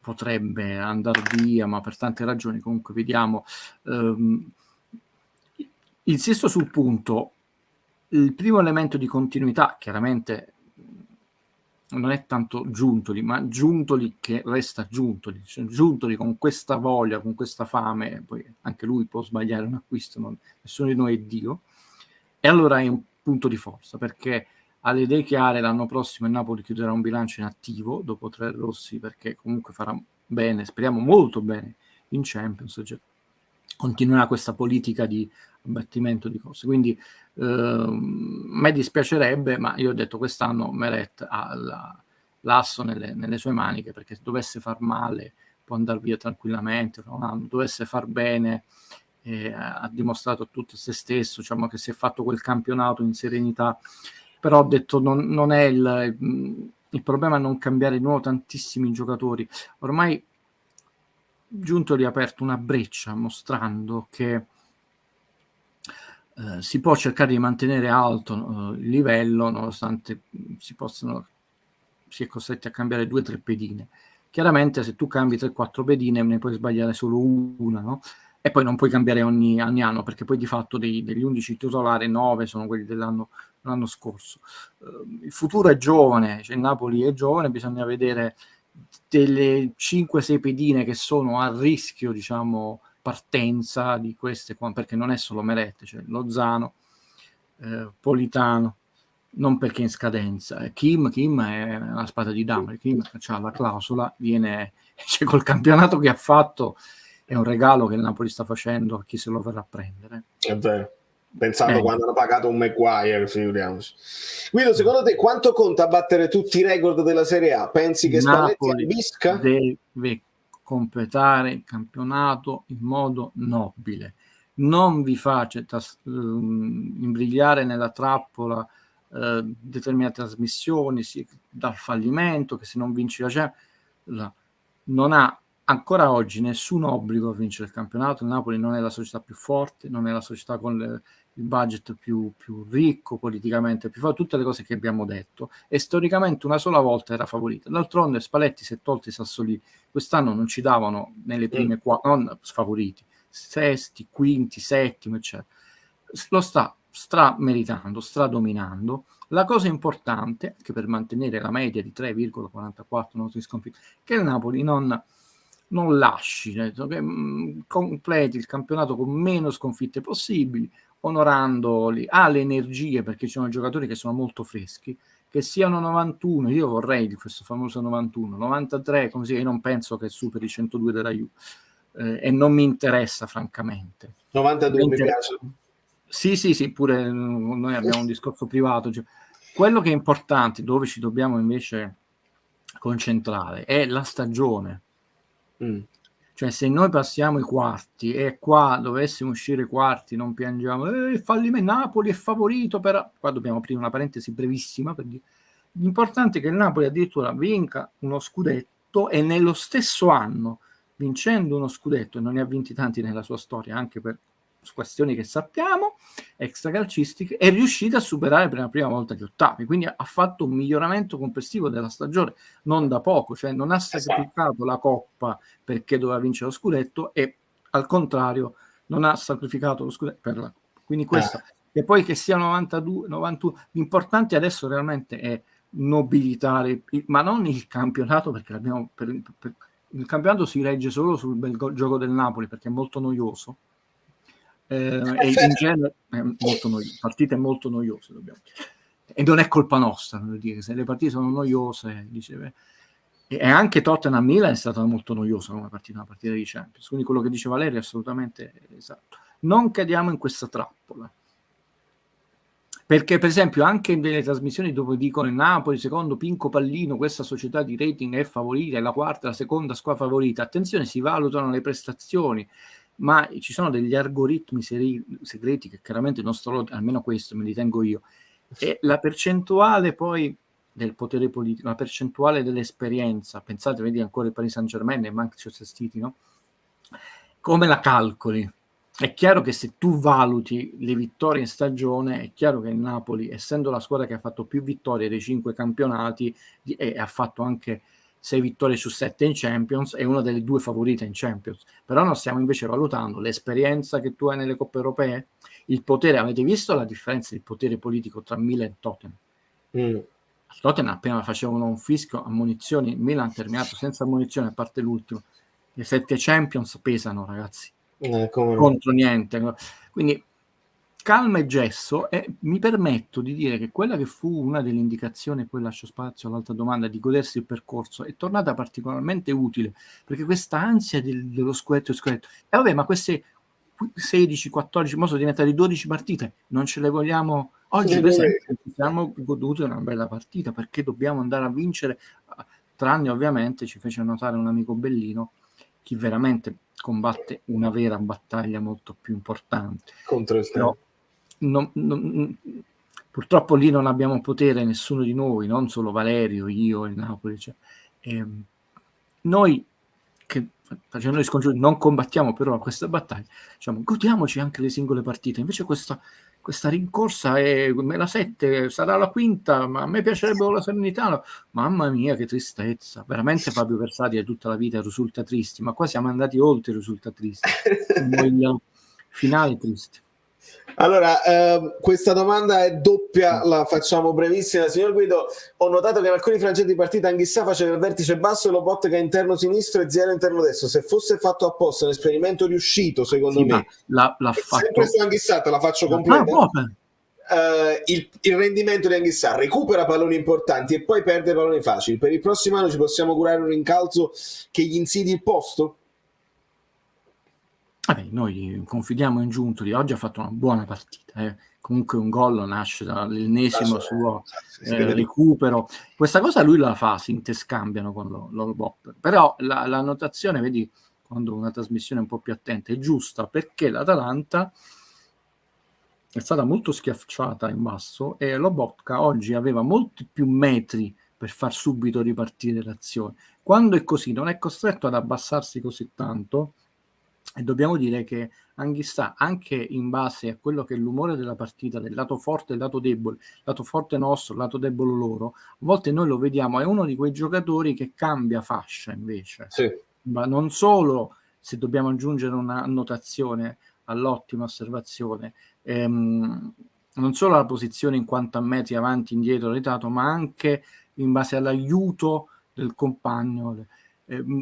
potrebbe andare via, ma per tante ragioni comunque vediamo. Insisto sul punto, il primo elemento di continuità chiaramente non è tanto Giuntoli, ma Giuntoli che resta Giuntoli, cioè Giuntoli con questa voglia, con questa fame, poi anche lui può sbagliare un acquisto, nessuno di noi è Dio, e allora è un punto di forza, perché ha le idee chiare. L'anno prossimo il Napoli chiuderà un bilancio in attivo dopo 3 rossi, perché comunque farà bene, speriamo molto bene in Champions, cioè continuerà questa politica di abbattimento di cose, quindi a me dispiacerebbe, ma io ho detto quest'anno Meret ha l'asso nelle sue maniche, perché se dovesse far male può andare via tranquillamente, dovesse far bene, ha dimostrato a tutto se stesso, diciamo che si è fatto quel campionato in serenità, però ho detto non è il problema è non cambiare di nuovo tantissimi giocatori. Ormai Giuntoli ha aperto una breccia mostrando che si può cercare di mantenere alto il livello nonostante si è costretti a cambiare 2 o 3 pedine. Chiaramente se tu cambi 3-4 pedine ne puoi sbagliare solo una, no? E poi non puoi cambiare ogni anno, perché poi di fatto degli 11 titolari 9 sono quelli dell'anno scorso. Il futuro è giovane, cioè il Napoli è giovane, bisogna vedere delle 5-6 pedine che sono a rischio, diciamo, partenza di queste, perché non è solo Meret, cioè Lozano, Politano, non perché in scadenza. Kim è una spada di Damocle, Kim ha la clausola, cioè col campionato che ha fatto è un regalo che il Napoli sta facendo a chi se lo verrà a prendere. È vero. Pensando quando hanno pagato un Maguire, figuriamoci. Guido, secondo te quanto conta battere tutti i record della Serie A? Pensi che Spalletti ambisca? Deve completare il campionato in modo nobile. Non vi faccia imbrigliare nella trappola determinate trasmissioni dal fallimento, che se non vinci la Champions, non ha ancora oggi nessun obbligo a vincere il campionato. Il Napoli non è la società più forte, non è la società con il budget più ricco, politicamente più forte, tutte le cose che abbiamo detto, e storicamente una sola volta era favorita. D'altronde Spalletti si è tolto i sassolini, quest'anno non ci davano nelle prime non sfavoriti, sesti, quinti, settimi, eccetera. Lo sta meritando, dominando. La cosa importante, anche per mantenere la media di 3,44 noti sconfitte, che il Napoli non lasci, che completi il campionato con meno sconfitte possibili, onorandoli, ha le energie, perché ci sono giocatori che sono molto freschi, che siano 91, io vorrei di questo famoso 91, 93, così, io non penso che superi 102 della Juve, e non mi interessa francamente. 92 mi piace. Sì, pure noi abbiamo un discorso privato, cioè, quello che è importante, dove ci dobbiamo invece concentrare, è la stagione. Cioè, se noi passiamo i quarti e qua dovessimo uscire i quarti, non piangiamo il fallimento, Napoli è favorito, però qua dobbiamo aprire una parentesi brevissima per dire l'importante è che il Napoli addirittura vinca uno scudetto, e nello stesso anno, vincendo uno scudetto, e non ne ha vinti tanti nella sua storia, anche per questioni che sappiamo, extracalcistiche, è riuscita a superare per la prima volta gli ottavi, quindi ha fatto un miglioramento complessivo della stagione non da poco, cioè non ha sacrificato la Coppa perché doveva vincere lo scudetto, e al contrario non ha sacrificato lo scudetto per la Coppa. Quindi questo, e poi che sia 92, 91, l'importante adesso realmente è nobilitare, ma non il campionato, perché l'abbiamo il campionato si regge solo sul bel gioco del Napoli, perché è molto noioso. E in genere è molto noioso, partite molto noiose, e non è colpa nostra, devo dire, se le partite sono noiose, e anche Tottenham-Milan è stata molto noiosa come partita, una partita di Champions, quindi quello che dice Valerio è assolutamente esatto. Non cadiamo in questa trappola, perché per esempio anche nelle trasmissioni dove dicono il Napoli secondo Pinco Pallino questa società di rating è favorita, è la quarta, la seconda squadra favorita, attenzione, si valutano le prestazioni, ma ci sono degli algoritmi segreti che chiaramente non sto, almeno questo me li tengo io, e la percentuale poi del potere politico, la percentuale dell'esperienza, pensate, vedi ancora il Paris Saint-Germain e Manchester City, no? Come la calcoli? È chiaro che se tu valuti le vittorie in stagione, è chiaro che il Napoli, essendo la squadra che ha fatto più vittorie dei 5 campionati e ha fatto anche 6 vittorie su 7 in Champions, è una delle 2 favorite in Champions, però non stiamo invece valutando l'esperienza che tu hai nelle coppe europee, il potere. Avete visto la differenza di potere politico tra Milan e Tottenham? Tottenham appena facevano un fischio, ammonizioni, Milan ha terminato senza ammonizioni a parte l'ultimo. Le 7 Champions pesano, ragazzi, contro niente. Quindi calma e gesso, e mi permetto di dire che quella che fu una delle indicazioni, poi lascio spazio all'altra domanda, di godersi il percorso, è tornata particolarmente utile, perché questa ansia dello scudetto, e vabbè, ma queste 16, 14, mo sono diventate 12 partite, non ce le vogliamo. Oggi per esempio ci siamo goduti una bella partita, perché dobbiamo andare a vincere, tranne ovviamente, ci fece notare un amico Bellino, chi veramente combatte una vera battaglia molto più importante contro il tempo. Purtroppo lì non abbiamo potere, nessuno di noi, non solo Valerio, io, il Napoli, cioè, noi che facendo gli scongiuri non combattiamo però questa battaglia, diciamo, godiamoci anche le singole partite. Invece questa rincorsa è la 7, sarà la quinta, ma a me piacerebbe la Salernitana. Mamma mia, che tristezza, veramente. Fabio Versati tutta la vita risulta tristi, ma qua siamo andati oltre risulta tristi. Finale triste. Allora, questa domanda è doppia, la facciamo brevissima. Signor Guido, ho notato che in alcuni frangenti di partita Anghissà faceva il vertice basso e Lobotka interno sinistro e Ziera interno destro. Se fosse fatto apposta, un esperimento riuscito, secondo me. L'ha fatto. Sempre su Anghissà, te la faccio completa. Il rendimento di Anghissà recupera palloni importanti e poi perde palloni facili. Per il prossimo anno ci possiamo curare un rincalzo che gli insidi il posto? Vabbè, noi confidiamo in Giuntoli, oggi ha fatto una buona partita, comunque un gol nasce dall'ennesimo suo recupero. Questa cosa lui la fa, si interscambiano con l'Olbop, però la notazione, vedi, quando una trasmissione un po' più attenta è giusta, perché l'Atalanta è stata molto schiacciata in basso e Lobotka oggi aveva molti più metri per far subito ripartire l'azione. Quando è così, non è costretto ad abbassarsi così tanto. E dobbiamo dire che Anghissà, anche in base a quello che è l'umore della partita, del lato forte e il lato debole, lato forte nostro, lato debole loro, a volte noi lo vediamo, è uno di quei giocatori che cambia fascia invece. Sì. Ma non solo, se dobbiamo aggiungere una annotazione all'ottima osservazione, non solo la posizione in quanto a metri avanti, indietro, retato, ma anche in base all'aiuto del compagno.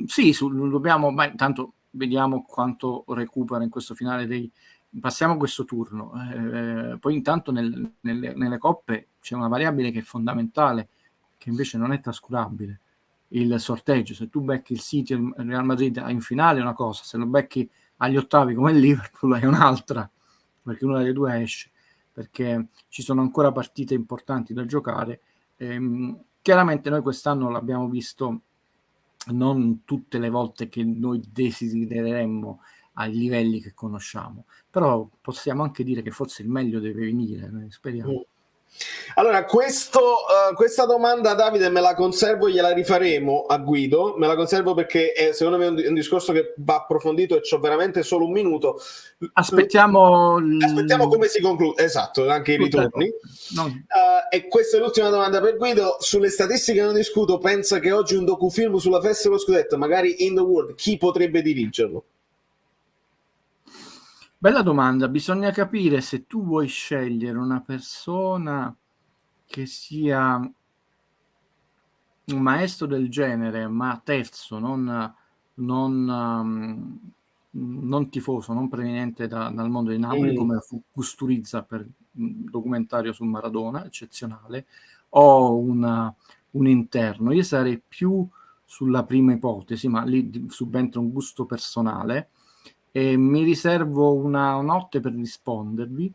Sì, dobbiamo, ma intanto vediamo quanto recupera in questo finale passiamo a questo turno, poi intanto nelle coppe c'è una variabile che è fondamentale, che invece non è trascurabile: il sorteggio. Se tu becchi il City e il Real Madrid in finale è una cosa, se lo becchi agli ottavi come il Liverpool è un'altra, perché una delle due esce, perché ci sono ancora partite importanti da giocare. Chiaramente noi quest'anno l'abbiamo visto non tutte le volte che noi desidereremmo ai livelli che conosciamo, però possiamo anche dire che forse il meglio deve venire, speriamo. Allora, questa domanda, Davide, me la conservo, gliela rifaremo a Guido, me la conservo perché secondo me è un discorso che va approfondito e c'ho veramente solo un minuto. Aspettiamo come si conclude, esatto, anche i ritorni. E questa è l'ultima domanda per Guido. Sulle statistiche non discuto, pensa che oggi un docufilm sulla festa dello scudetto, magari In the World, chi potrebbe dirigerlo? Bella domanda, bisogna capire se tu vuoi scegliere una persona che sia un maestro del genere, ma terzo, non tifoso, non proveniente dal mondo di Napoli, come fu Custurizza per un documentario su Maradona, eccezionale, o un interno. Io sarei più sulla prima ipotesi, ma lì subentra un gusto personale. E mi riservo una notte per rispondervi.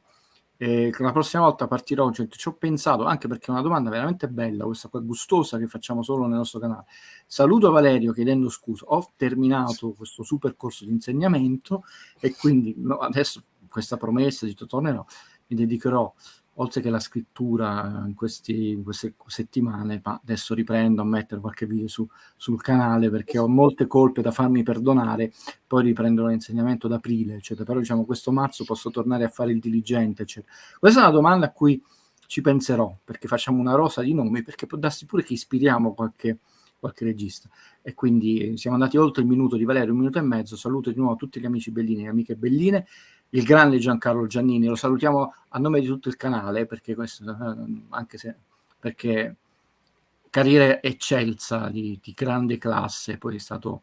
La prossima volta partirò, ci ho pensato, anche perché è una domanda veramente bella, questa qua gustosa, che facciamo solo nel nostro canale. Saluto Valerio chiedendo scusa, ho terminato questo super corso di insegnamento e quindi adesso questa promessa di tornerò, mi dedicherò, oltre che la scrittura in queste settimane, ma adesso riprendo a mettere qualche video sul canale perché ho molte colpe da farmi perdonare, poi riprenderò l'insegnamento ad aprile, eccetera. Però diciamo questo marzo posso tornare a fare il diligente, eccetera. Questa è una domanda a cui ci penserò, perché facciamo una rosa di nomi, perché può darsi pure che ispiriamo qualche qualche regista. E quindi siamo andati oltre il minuto di Valerio, 1 minuto e mezzo. Saluto di nuovo tutti gli amici bellini e amiche belline, il grande Giancarlo Giannini, lo salutiamo a nome di tutto il canale, perché questo, anche se perché carriera eccelsa di grande classe, poi è stato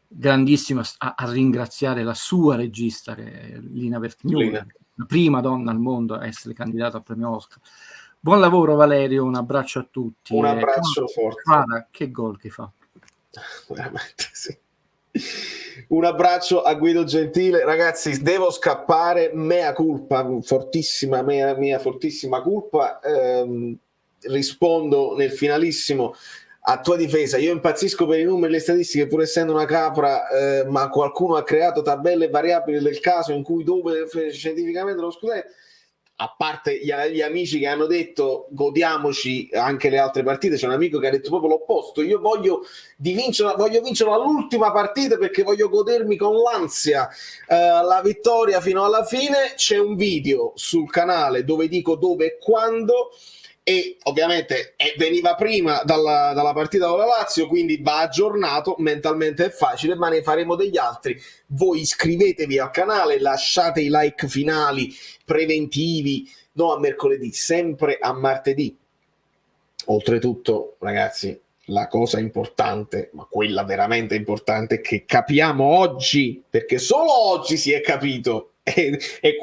grandissimo a ringraziare la sua regista, che è Lina Wertmuller, la prima donna al mondo a essere candidata al premio Oscar. Buon lavoro Valerio, un abbraccio a tutti. Un abbraccio forte. Guarda, che gol che fa. Veramente sì. Un abbraccio a Guido Gentile. Ragazzi, devo scappare, mea culpa, fortissima, mia fortissima colpa. Rispondo nel finalissimo a tua difesa. Io impazzisco per i numeri e le statistiche, pur essendo una capra, ma qualcuno ha creato tabelle variabili del caso in cui dove scientificamente lo scudetto. A parte gli amici che hanno detto godiamoci anche le altre partite, c'è un amico che ha detto proprio l'opposto: io voglio vincere all'ultima partita perché voglio godermi con l'ansia la vittoria fino alla fine. C'è un video sul canale dove dico dove e quando, e ovviamente veniva prima dalla partita con la Lazio, quindi va aggiornato, mentalmente è facile, ma ne faremo degli altri. Voi iscrivetevi al canale, lasciate i like finali preventivi, no a mercoledì, sempre a martedì. Oltretutto, ragazzi, la cosa importante, ma quella veramente importante, che capiamo oggi, perché solo oggi si è capito, è